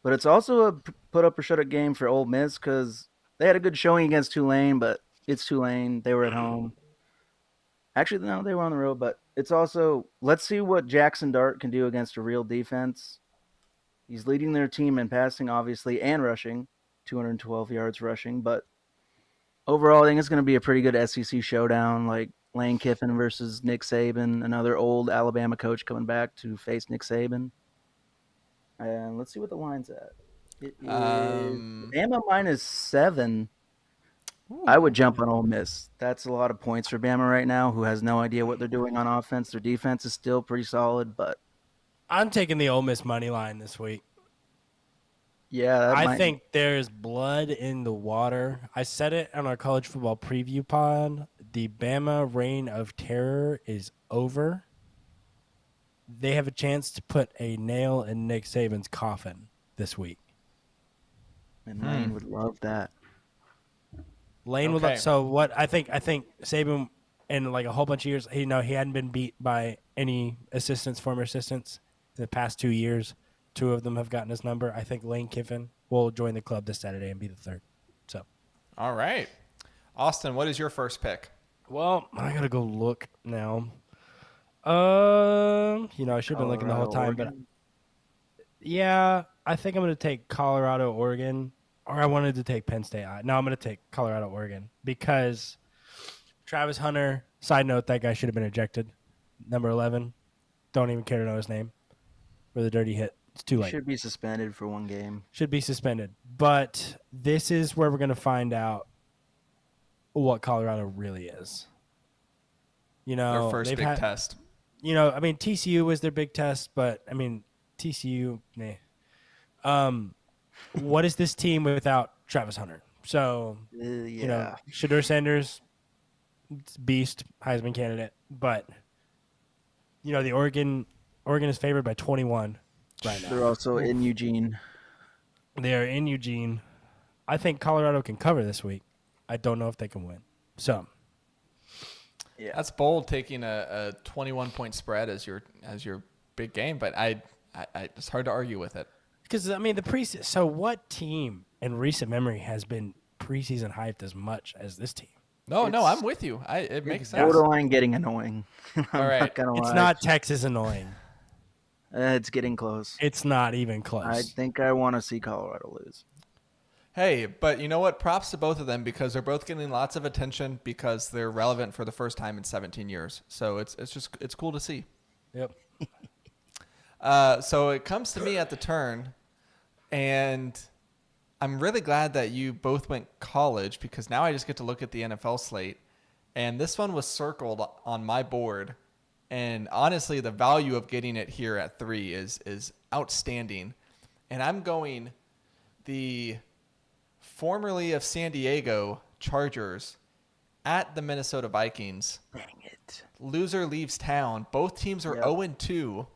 Speaker 2: But it's also a put up or shut up game for Ole Miss because they had a good showing against Tulane, but it's Tulane. They were at home. Actually, no, they were on the road, but it's also let's see what Jackson Dart can do against a real defense. He's leading their team in passing, obviously, and rushing, 212 yards rushing. But overall, I think it's going to be a pretty good SEC showdown, like Lane Kiffin versus Nick Saban, another old Alabama coach coming back to face Nick Saban. And let's see what the line's at. It is Bama -7. I would jump on Ole Miss. That's a lot of points for Bama right now, who has no idea what they're doing on offense. Their defense is still pretty solid, but
Speaker 4: I'm taking the Ole Miss money line this week.
Speaker 2: yeah,
Speaker 4: I think there's blood in the water. I said it on our college football preview pod. The Bama reign of terror is over. They have a chance to put a nail in Nick Saban's coffin this week.
Speaker 2: and Lane would love that.
Speaker 4: Lane
Speaker 1: Okay.
Speaker 4: would. So what I think Saban in like a whole bunch of years, he hadn't been beat by any former assistants in the past 2 years. 2 of them have gotten his number. I think Lane Kiffin will join the club this Saturday and be the third. So,
Speaker 1: All right. Austin, what is your first pick?
Speaker 4: well, I gotta go look now. I should have been looking the whole time, but yeah, I think I'm gonna take Colorado, Oregon, or I wanted to take Penn State. No, I'm gonna take Colorado, Oregon because Travis Hunter. Side note: that guy should have been ejected. Number 11. Don't even care to know his name for the dirty hit. It's too late.
Speaker 2: Should be suspended for one game.
Speaker 4: Should be suspended. But this is where we're going to find out what Colorado really is.
Speaker 1: Their first
Speaker 4: they've
Speaker 1: big
Speaker 4: had-
Speaker 1: test.
Speaker 4: TCU was their big test, but TCU, what is this team without Travis Hunter? So,
Speaker 2: Yeah.
Speaker 4: Shedeur Sanders, beast, Heisman candidate, but the Oregon is favored by 21 right now.
Speaker 2: They're also in Eugene.
Speaker 4: They are in Eugene. I think Colorado can cover this week. I don't know if they can win. So,
Speaker 2: Yeah.
Speaker 1: That's bold, taking a 21-point spread as your big game, but I it's hard to argue with it.
Speaker 4: because the preseason. So, what team in recent memory has been preseason hyped as much as this team?
Speaker 1: No,
Speaker 2: It's-
Speaker 1: I'm with you. It makes sense.
Speaker 2: Borderline getting annoying. I'm
Speaker 1: All right.
Speaker 2: not gonna
Speaker 4: It's
Speaker 2: lie.
Speaker 4: not Texas annoying.
Speaker 2: It's getting close.
Speaker 4: It's not even close.
Speaker 2: I think I want to see Colorado lose.
Speaker 1: Hey, but you know what? Props to both of them because they're both getting lots of attention because they're relevant for the first time in 17 years. So it's cool to see.
Speaker 4: Yep.
Speaker 1: So it comes to me at the turn, and I'm really glad that you both went college because now I just get to look at the NFL slate. And this one was circled on my board. And honestly, the value of getting it here at 3 is outstanding. And I'm going the formerly of San Diego Chargers at the Minnesota Vikings.
Speaker 2: Dang it.
Speaker 1: Loser leaves town. Both teams are
Speaker 2: Yep.
Speaker 1: 0-2.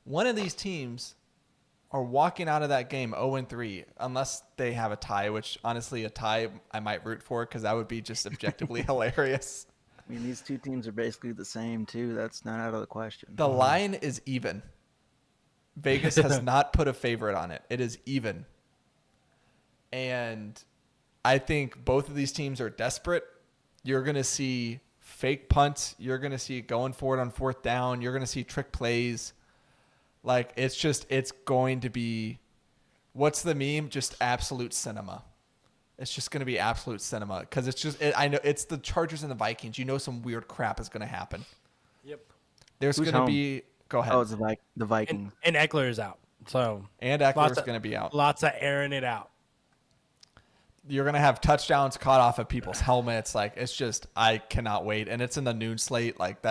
Speaker 1: One of these teams are walking out of that game 0-3 unless they have a tie, which honestly a tie I might root for because that would be just objectively hilarious.
Speaker 2: I mean, these two teams are basically the same, too. That's not out of the question.
Speaker 1: The line is even. Vegas has not put a favorite on it. It is even. And I think both of these teams are desperate. You're going to see fake punts. You're going to see going for it on 4th down. You're going to see trick plays. Like, it's going to be, what's the meme? Just absolute cinema. It's just going to be absolute cinema because I know it's the Chargers and the Vikings. You know some weird crap is going to happen.
Speaker 4: Yep.
Speaker 1: There's
Speaker 2: Who's
Speaker 1: going to
Speaker 2: home?
Speaker 1: be, go ahead.
Speaker 2: Oh, it's the Vikings.
Speaker 4: And Eckler is out. So
Speaker 1: And
Speaker 4: lots
Speaker 1: Eckler's
Speaker 4: of-
Speaker 1: going to be out.
Speaker 4: lots of airing it out.
Speaker 1: You're going to have touchdowns caught off of people's helmets. Like, it's just, I cannot wait. And it's in the noon slate. Like,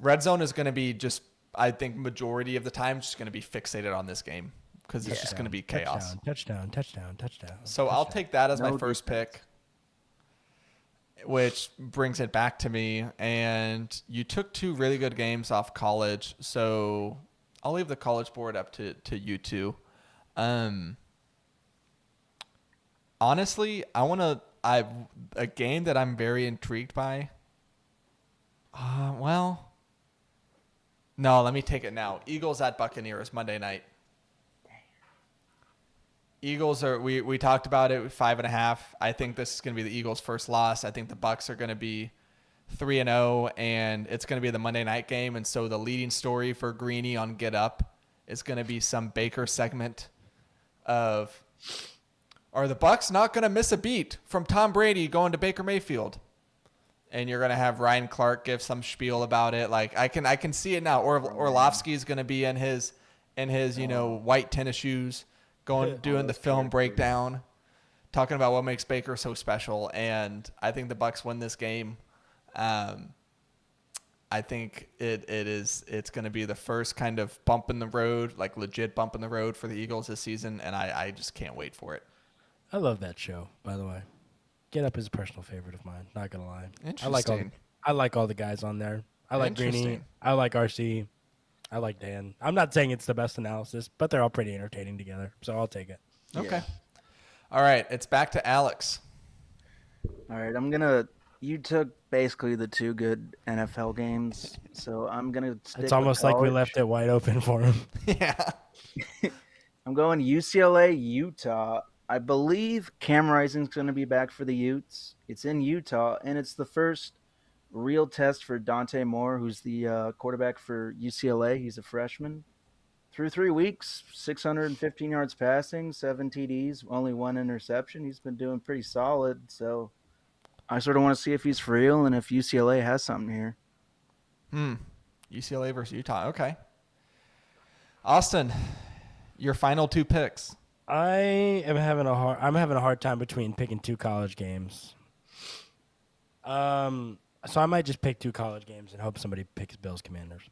Speaker 1: red zone is going to be just, I think, majority of the time, just going to be fixated on this game because it's just going to be chaos.
Speaker 4: Touchdown.
Speaker 1: So I'll take that as my
Speaker 2: No
Speaker 1: first
Speaker 2: defense.
Speaker 1: pick, which brings it back to me. And you took 2 really good games off college, so I'll leave the college board up to you two. Honestly, a game that I'm very intrigued by. Well, no, let me take it now. Eagles at Buccaneers Monday night. Eagles are we talked about it 5.5. I think this is going to be the Eagles' first loss. I think the Bucs are going to be 3-0, and it's going to be the Monday night game. And so the leading story for Greeny on Get Up is going to be some Baker segment of, are the Bucs not going to miss a beat from Tom Brady going to Baker Mayfield? And you're going to have Ryan Clark give some spiel about it. Like I can see it now. Orlovsky's going to be in his white tennis shoes, doing the film breakdown, talking about what makes Baker so special. And I think the Bucs win this game. I think it's going to be the first kind of bump in the road, like legit bump in the road for the Eagles this season. And I just can't wait for it.
Speaker 4: I love that show, by the way. Get Up is a personal favorite of mine. Not gonna lie.
Speaker 1: Interesting.
Speaker 4: I like all the guys on there. I like Greeny.
Speaker 1: Interesting.
Speaker 4: I like RC. I like Dan. I'm not saying it's the best analysis, but they're all pretty entertaining together. So I'll take it.
Speaker 1: Okay. All right. It's back to Alex.
Speaker 2: All right, you took basically the 2 good NFL games, so I'm gonna stick
Speaker 4: It's
Speaker 2: with
Speaker 4: almost like we
Speaker 2: college.
Speaker 4: left it wide open for him.
Speaker 1: Yeah.
Speaker 2: I'm going UCLA, Utah. I believe Cam Rising's going to be back for the Utes. It's in Utah, and it's the first real test for Dante Moore, who's the quarterback for UCLA. He's a freshman. Through 3 weeks, 615 yards passing, 7 TDs, only 1 interception. He's been doing pretty solid, so I sort of want to see if he's for real and if UCLA has something here.
Speaker 1: UCLA versus Utah. Okay. Austin, your final 2 picks.
Speaker 4: I'm having a hard time between picking 2 college games. So I might just pick 2 college games and hope somebody picks Bills Commanders.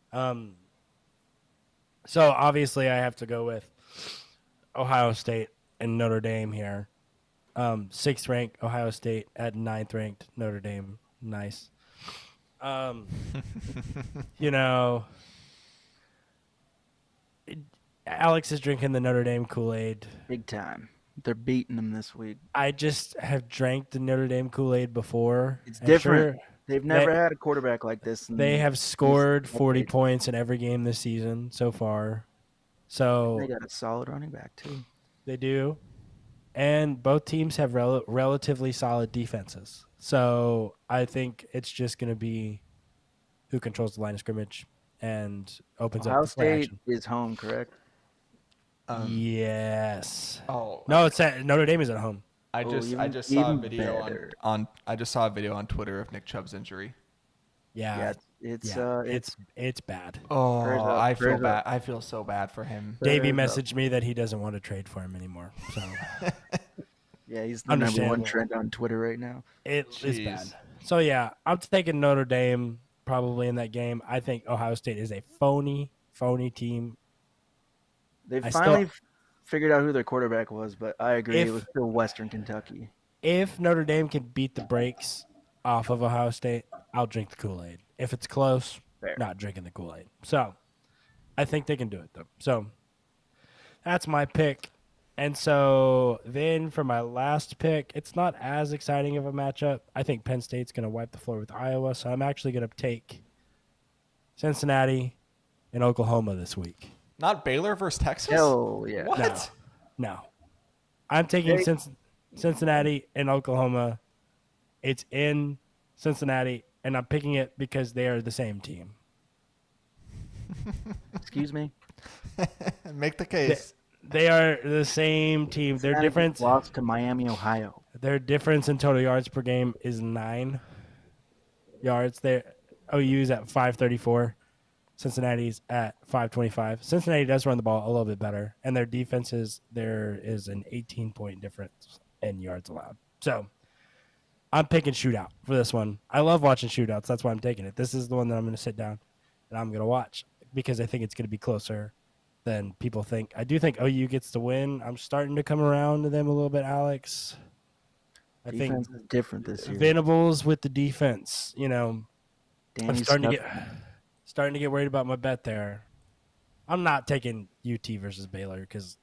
Speaker 4: So obviously I have to go with Ohio State and Notre Dame here. 6th ranked Ohio State at 9th ranked Notre Dame. Nice. Alex is drinking the Notre Dame Kool-Aid.
Speaker 2: Big time. They're beating them this week.
Speaker 4: I just have drank the Notre Dame Kool-Aid before.
Speaker 2: It's
Speaker 4: and
Speaker 2: different.
Speaker 4: sure,
Speaker 2: They've never had a quarterback like this.
Speaker 4: they have scored 40
Speaker 2: decade.
Speaker 4: points in every game this season so far. So
Speaker 2: They got a solid running back, too.
Speaker 4: they do. And both teams have relatively solid defenses. So I think it's just going to be who controls the line of scrimmage and opens
Speaker 2: Ohio
Speaker 4: up the play
Speaker 2: State
Speaker 4: action.
Speaker 2: is home, correct?
Speaker 4: Yes.
Speaker 1: Oh,
Speaker 4: No, it's at Notre Dame is at home.
Speaker 1: I
Speaker 2: Oh,
Speaker 1: just
Speaker 2: even-
Speaker 1: saw a
Speaker 2: even
Speaker 1: video
Speaker 2: better.
Speaker 1: I just saw a video on Twitter of Nick Chubb's injury.
Speaker 4: Yeah. It's bad.
Speaker 1: Oh,
Speaker 2: Prayers up,
Speaker 1: I feel
Speaker 2: prayers
Speaker 1: bad.
Speaker 2: up.
Speaker 1: I feel so bad for him.
Speaker 4: Davey
Speaker 2: Prayers up.
Speaker 4: messaged me that he doesn't want to trade for him anymore. So
Speaker 2: Yeah, he's the number 1
Speaker 4: Understandable.
Speaker 2: trend on Twitter right now.
Speaker 4: it's
Speaker 1: Jeez.
Speaker 4: bad. So yeah, I'm taking Notre Dame probably in that game. I think Ohio State is a phony team.
Speaker 2: They've
Speaker 4: I
Speaker 2: finally
Speaker 4: still-
Speaker 2: figured out who their quarterback was, but I agree
Speaker 4: If-
Speaker 2: it was still Western Kentucky.
Speaker 4: If Notre Dame can beat the brakes off of Ohio State, I'll drink the Kool-Aid. If it's close,
Speaker 2: Fair.
Speaker 4: not drinking the Kool-Aid. So I think they can do it though. So that's my pick. And so then for my last pick, it's not as exciting of a matchup. I think Penn State's going to wipe the floor with Iowa, so I'm actually going to take Cincinnati and Oklahoma this week.
Speaker 1: Not Baylor versus Texas.
Speaker 2: Hell yeah.
Speaker 1: What?
Speaker 4: No. I'm taking
Speaker 2: Hey.
Speaker 4: Cincinnati and Oklahoma. It's in Cincinnati, and I'm picking it because they are the same team.
Speaker 2: Excuse me.
Speaker 1: Make the case.
Speaker 4: They are the same team. Their
Speaker 2: Cincinnati
Speaker 4: difference
Speaker 2: lost to Miami, Ohio.
Speaker 4: Their difference in total yards per game is 9 yards. OU's at 534. Cincinnati's at 525. Cincinnati does run the ball a little bit better, and their defenses, there is an 18-point difference in yards allowed. So I'm picking shootout for this one. I love watching shootouts. That's why I'm taking it. This is the one that I'm going to sit down and I'm going to watch because I think it's going to be closer than people think. I do think OU gets to win. I'm starting to come around to them a little bit, Alex. I
Speaker 2: Defense
Speaker 4: think
Speaker 2: is different this year.
Speaker 4: Venables with the defense, I'm
Speaker 2: Danny
Speaker 4: starting
Speaker 2: Stuck-
Speaker 4: to get worried about my bet there. I'm not taking UT versus Baylor because,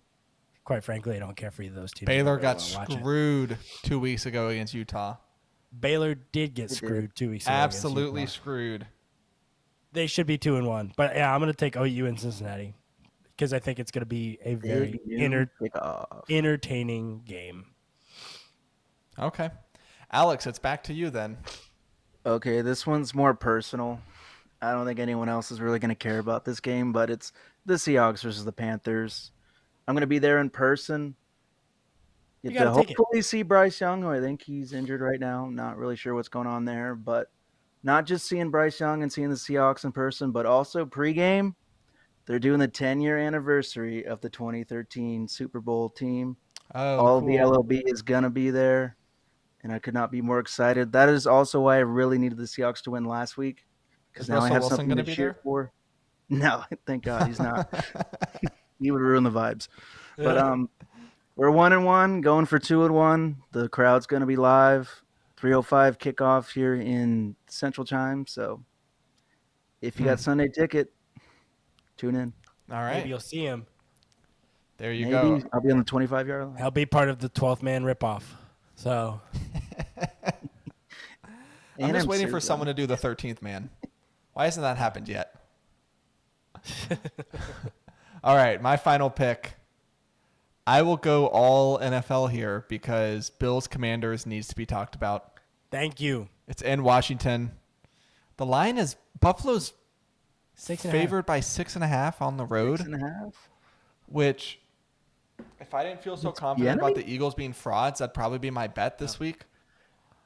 Speaker 4: quite frankly, I don't care for either of those teams.
Speaker 1: Baylor
Speaker 4: I
Speaker 1: got
Speaker 4: don't wanna watch it.
Speaker 1: screwed 2 weeks ago against Utah.
Speaker 4: Baylor did get screwed 2 weeks ago. against
Speaker 1: Absolutely
Speaker 4: Utah.
Speaker 1: screwed.
Speaker 4: They should be 2-1, but yeah, I'm going to take OU in Cincinnati because I think it's going to be a very
Speaker 2: kickoff.
Speaker 4: entertaining game.
Speaker 1: Okay. Alex, it's back to you then.
Speaker 2: Okay, this one's more personal. I don't think anyone else is really going to care about this game, but it's the Seahawks versus the Panthers. I'm going to be there in person. Get to
Speaker 4: gotta take it.
Speaker 2: hopefully see Bryce Young, who I think he's injured right now. Not really sure what's going on there, but not just seeing Bryce Young and seeing the Seahawks in person, but also pregame. They're doing the 10-year anniversary of the 2013 Super Bowl team.
Speaker 1: Oh,
Speaker 2: All
Speaker 1: cool.
Speaker 2: the LOB is going to be there, and I could not be more excited. That is also why I really needed the Seahawks to win last week, because
Speaker 1: Is
Speaker 2: now I
Speaker 1: Russell
Speaker 2: have
Speaker 1: Wilson
Speaker 2: something
Speaker 1: gonna
Speaker 2: to
Speaker 1: be
Speaker 2: cheer
Speaker 1: there?
Speaker 2: for. No, thank God he's not. He would ruin the vibes. But we're 1-1, going for 2-1. The crowd's going to be live. 3:05 kickoff here in Central Time. So if you got Sunday ticket, tune in.
Speaker 1: All right.
Speaker 4: Maybe you'll see him.
Speaker 1: There you
Speaker 2: Maybe
Speaker 1: go.
Speaker 2: I'll be on the 25-yard line.
Speaker 4: He'll be part of the 12th man ripoff. So
Speaker 1: I'm
Speaker 2: And
Speaker 1: just waiting for
Speaker 2: serious.
Speaker 1: someone to do the 13th man. Why hasn't that happened yet? All right, my final pick. I will go all NFL here because Bills Commanders needs to be talked about.
Speaker 4: thank you.
Speaker 1: It's in Washington. The line is Buffalo's
Speaker 4: 6.5.
Speaker 1: favored by 6.5 on the road,
Speaker 2: 6.5.
Speaker 1: which if I didn't feel so confident about the Eagles being frauds, that'd probably be my bet this week.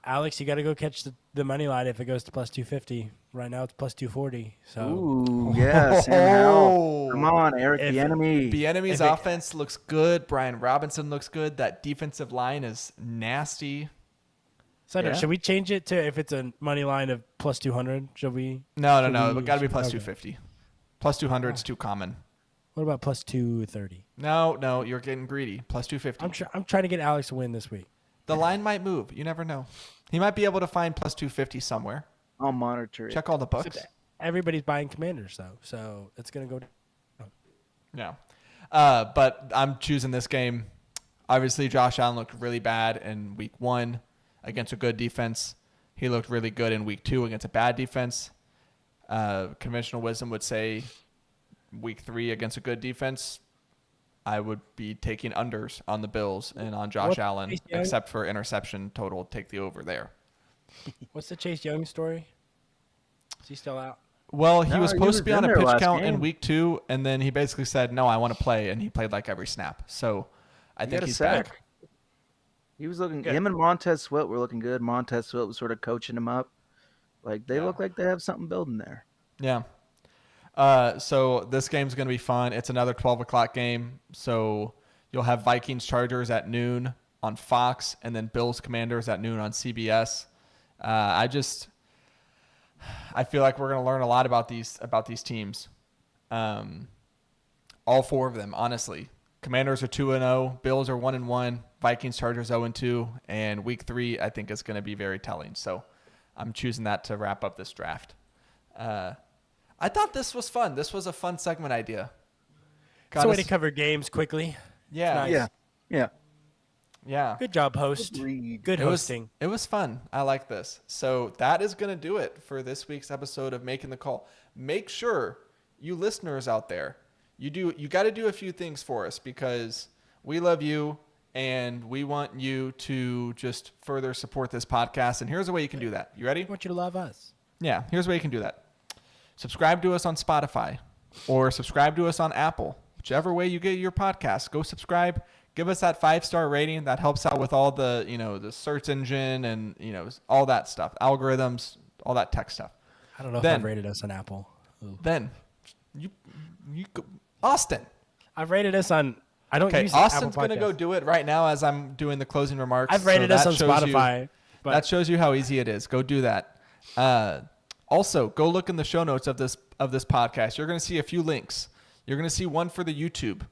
Speaker 4: Alex, you got to go catch the money line if it goes to plus 250. Right now it's plus 240. So
Speaker 2: Ooh, yeah, Sam Howell. Come on, Eric,
Speaker 4: If-
Speaker 2: the enemy.
Speaker 1: The enemy's
Speaker 4: If it-
Speaker 1: offense looks good. Brian Robinson looks good. That defensive line is nasty.
Speaker 4: So
Speaker 2: Yeah.
Speaker 4: should we change it to if it's a money line of plus 200? Should we?
Speaker 1: No.
Speaker 4: we-
Speaker 1: It got to be plus
Speaker 4: okay.
Speaker 1: 250. Plus 200 is too common.
Speaker 4: What about plus 230?
Speaker 1: No, you're getting greedy. Plus 250.
Speaker 4: I'm trying to get Alex to win this week.
Speaker 1: The line might move. You never know. He might be able to find plus 250 somewhere.
Speaker 2: I'll monitor it.
Speaker 1: Check all the books.
Speaker 4: Everybody's buying Commanders though, so it's gonna go.
Speaker 1: Yeah. But I'm choosing this game. Obviously, Josh Allen looked really bad in week 1 against a good defense. He looked really good in week 2 against a bad defense. Conventional wisdom would say week 3 against a good defense, I would be taking unders on the Bills and on Josh
Speaker 4: What-
Speaker 1: Allen,
Speaker 4: Chase Young?
Speaker 1: except for interception total. Take the over there.
Speaker 4: What's the Chase Young story? Is he still out?
Speaker 1: Well, he
Speaker 2: No,
Speaker 1: was
Speaker 2: he
Speaker 1: supposed
Speaker 2: was
Speaker 1: to be
Speaker 2: in
Speaker 1: on a
Speaker 2: there
Speaker 1: pitch
Speaker 2: last
Speaker 1: count in
Speaker 2: game.
Speaker 1: week 2, and then he basically said, "No, I want to play," and he played like every snap. So I
Speaker 2: He
Speaker 1: think
Speaker 2: got a
Speaker 1: he's
Speaker 2: sack.
Speaker 1: back.
Speaker 2: He was looking.
Speaker 4: Good.
Speaker 2: Him and Montez Sweat were looking good. Montez Sweat was sort of coaching him up. Like they look like they have something building there.
Speaker 1: Yeah. So this game's going to be fun. It's another 12 o'clock game. So you'll have Vikings Chargers at noon on Fox, and then Bills Commanders at noon on CBS. I feel like we're going to learn a lot about these teams. All 4 of them, honestly. Commanders are 2-0, Bills are 1-1, Vikings Chargers 0-2, and week 3 I think is going to be very telling. So I'm choosing that to wrap up this draft. I thought this was fun. This was a fun segment idea.
Speaker 4: It's a way to cover games quickly.
Speaker 1: Yeah.
Speaker 4: Nice.
Speaker 2: Yeah.
Speaker 1: Yeah.
Speaker 4: Good job, host.
Speaker 2: Agreed.
Speaker 4: Good hosting.
Speaker 1: It was fun. I like this. So that is going to do it for this week's episode of Making the Call. Make sure you listeners out there, you got to do a few things for us because we love you and we want you to just further support this podcast. And here's a way you can do that. You ready?
Speaker 4: I want you to love us.
Speaker 1: Yeah, here's a way you can do that. Subscribe to us on Spotify or subscribe to us on Apple. Whichever way you get your podcast, go subscribe. Give us that 5-star rating. That helps out with all the, the search engine and, all that stuff, algorithms, all that tech stuff.
Speaker 4: I don't know if
Speaker 1: Then-
Speaker 4: I've rated us on Apple. Ooh.
Speaker 1: Then Austin.
Speaker 4: I've rated us on. I don't
Speaker 1: Okay,
Speaker 4: use
Speaker 1: Austin's
Speaker 4: Apple
Speaker 1: gonna go
Speaker 4: Podcasts.
Speaker 1: do it right now as I'm doing the closing remarks.
Speaker 4: I've rated us
Speaker 1: that
Speaker 4: on
Speaker 1: shows you-
Speaker 4: Spotify. But
Speaker 1: that shows you how easy it is. Go do that. Also, go look in the show notes of this podcast. You're going to see a few links. You're going to see one for the YouTube.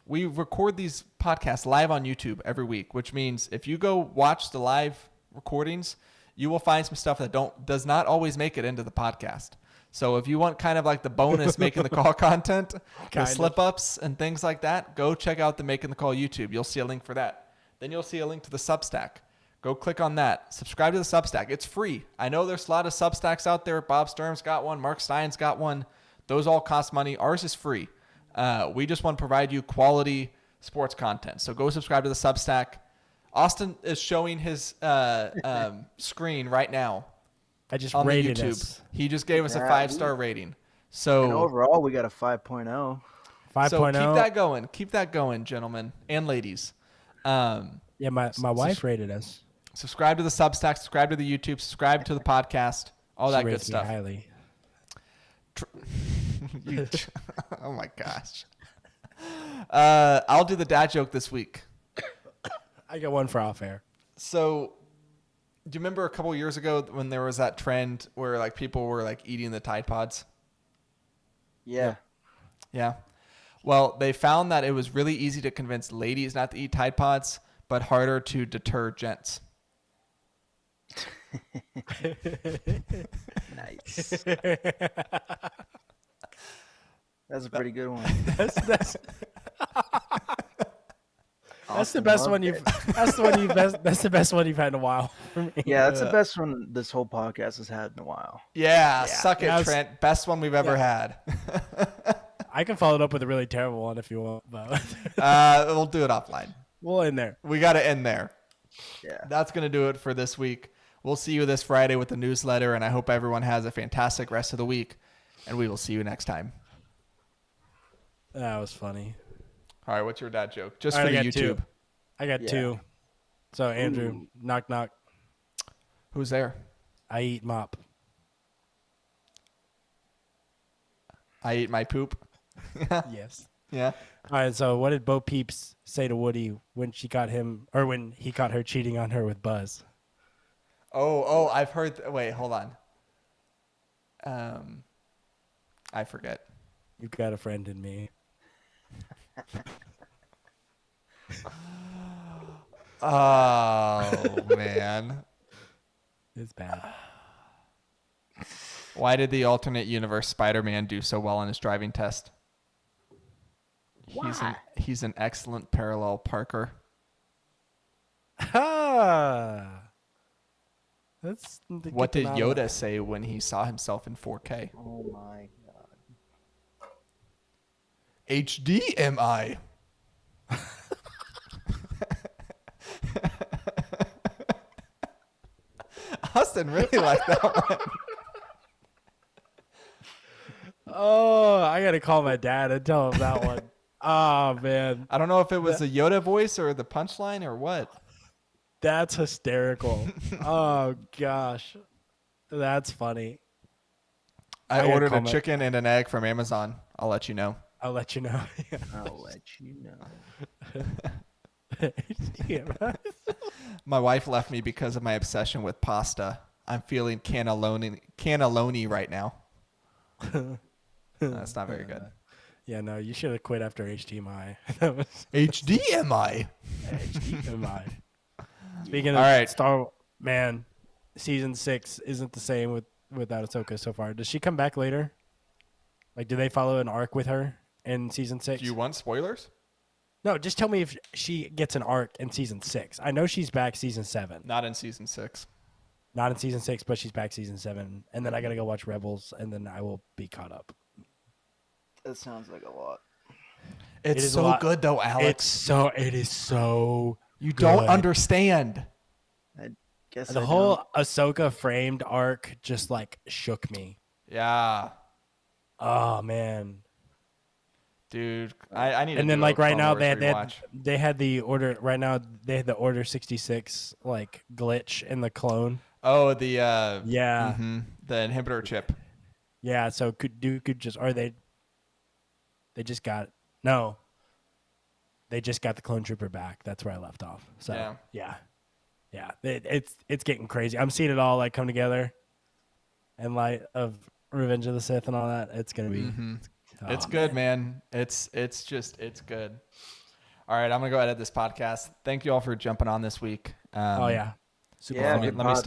Speaker 1: We record these podcasts live on YouTube every week, which means if you go watch the live recordings, you will find some stuff that does not always make it into the podcast. So if you want kind of like the bonus making the call content, the
Speaker 4: Kind of.
Speaker 1: slip ups and things like that, go check out the Making the Call YouTube. You'll see a link for that. Then you'll see a link to the Substack. Go click on that. Subscribe to the Substack. It's free. I know there's a lot of Substacks out there. Bob Sturm's got one. Mark Stein's got one. Those all cost money. Ours is free. We just want to provide you quality sports content. So go subscribe to the Substack. Austin is showing his screen right now
Speaker 4: I just
Speaker 1: on the
Speaker 4: rated
Speaker 1: YouTube.
Speaker 4: us
Speaker 1: He just gave us a
Speaker 2: Yeah,
Speaker 1: 5-star rating. So,
Speaker 2: And overall, we got a 5.0.
Speaker 4: 5.0.
Speaker 1: so keep that going. Keep that going, gentlemen and ladies.
Speaker 4: Yeah, my wife rated us.
Speaker 1: Subscribe to the Substack. Subscribe to the YouTube. Subscribe to the podcast. All
Speaker 4: She
Speaker 1: that good
Speaker 4: rates me
Speaker 1: stuff.
Speaker 4: highly.
Speaker 1: Oh my gosh. I'll do the dad joke this week.
Speaker 4: I got one for off air.
Speaker 1: So, do you remember a couple years ago when there was that trend where like people were like eating the Tide Pods?
Speaker 2: Yeah.
Speaker 1: Yeah. Well, they found that it was really easy to convince ladies not to eat Tide Pods, but harder to deter gents.
Speaker 2: Nice. That's a pretty good one.
Speaker 4: That's
Speaker 2: Austin
Speaker 4: the best
Speaker 2: loved
Speaker 4: one
Speaker 2: it.
Speaker 4: you've. That's the one you've. That's the best one you've had in a while for me.
Speaker 2: Yeah, that's the best one this whole podcast has had in a while.
Speaker 1: Yeah, suck it,
Speaker 4: Yes.
Speaker 1: Trent. Best one we've ever had.
Speaker 4: I can follow it up with a really terrible one if you want, but
Speaker 1: We'll do it offline.
Speaker 4: we'll end there.
Speaker 1: We got to end there.
Speaker 2: Yeah.
Speaker 1: That's going to do it for this week. We'll see you this Friday with the newsletter, and I hope everyone has a fantastic rest of the week, and we will see you next time.
Speaker 4: That was funny.
Speaker 1: All right, what's your dad joke? Just
Speaker 4: All
Speaker 1: for
Speaker 4: right,
Speaker 1: the
Speaker 4: I got
Speaker 1: YouTube.
Speaker 4: two. I got
Speaker 2: Yeah.
Speaker 4: two. So Andrew, knock knock.
Speaker 1: Who's there?
Speaker 4: I eat mop.
Speaker 1: I eat my poop.
Speaker 4: Yes.
Speaker 1: Yeah.
Speaker 4: All right. So what did Bo Peeps say to Woody when she caught him, or when he caught her cheating on her with Buzz?
Speaker 1: Oh, I've heard. Wait, hold on. I forget.
Speaker 4: You've got a friend in me.
Speaker 1: Oh man.
Speaker 4: It's bad.
Speaker 1: Why did the alternate universe Spider-Man do so well on his driving test? He's an excellent parallel parker.
Speaker 4: Ah. That's
Speaker 1: What did Yoda say when he saw himself in 4K?
Speaker 2: Oh my god.
Speaker 1: HDMI. Austin really liked that one.
Speaker 4: Oh, I gotta call my dad and tell him that one. Oh man,
Speaker 1: I don't know if it was the Yoda voice or the punchline or what.
Speaker 4: that's hysterical. Oh gosh, that's funny. I
Speaker 1: I
Speaker 4: gotta
Speaker 1: ordered
Speaker 4: call
Speaker 1: a
Speaker 4: my-
Speaker 1: chicken and an egg from Amazon. I'll let you know.
Speaker 4: I'll let you know.
Speaker 2: I'll let you know.
Speaker 4: Yeah.
Speaker 1: My wife left me because of my obsession with pasta. I'm feeling cannelloni right now. That's not very good.
Speaker 4: Yeah, no, you should have quit after HDMI. That was
Speaker 1: HDMI.
Speaker 4: HDMI. Speaking of
Speaker 1: All right.
Speaker 4: Star Man, season 6 isn't the same without Ahsoka so far. Does she come back later? Like, do they follow an arc with her in season 6?
Speaker 1: Do you want spoilers?
Speaker 4: No, just tell me if she gets an arc in season 6. I know she's back season 7.
Speaker 1: Not in season 6.
Speaker 4: Not in season 6, but she's back season 7. And then I got to go watch Rebels, and then I will be caught up.
Speaker 2: That sounds like a lot.
Speaker 1: It's
Speaker 4: is a
Speaker 1: so
Speaker 4: lot-
Speaker 1: good though, Alex.
Speaker 4: It is so
Speaker 1: You
Speaker 4: good.
Speaker 1: don't understand.
Speaker 2: I guess
Speaker 4: The
Speaker 2: I
Speaker 4: whole
Speaker 2: don't.
Speaker 4: Ahsoka framed arc just like shook me.
Speaker 1: Yeah.
Speaker 4: Oh man.
Speaker 1: Dude, I need to
Speaker 4: And then
Speaker 1: do a
Speaker 4: like right
Speaker 1: Clone
Speaker 4: now
Speaker 1: Wars rewatch.
Speaker 4: they had the order right now they had the Order 66 like glitch in the clone.
Speaker 1: Oh, the
Speaker 4: Yeah.
Speaker 1: the inhibitor chip.
Speaker 4: Yeah, so could just are they They just got the clone trooper back. That's where I left off. So yeah. It's getting crazy. I'm seeing it all like come together in light of Revenge of the Sith and all that. It's gonna be.
Speaker 1: It's good, man. It's good. All right, I'm gonna go edit this podcast. Thank you all for jumping on this week.
Speaker 4: Oh yeah.
Speaker 2: Yeah,
Speaker 1: let me
Speaker 2: good pod.
Speaker 1: stop.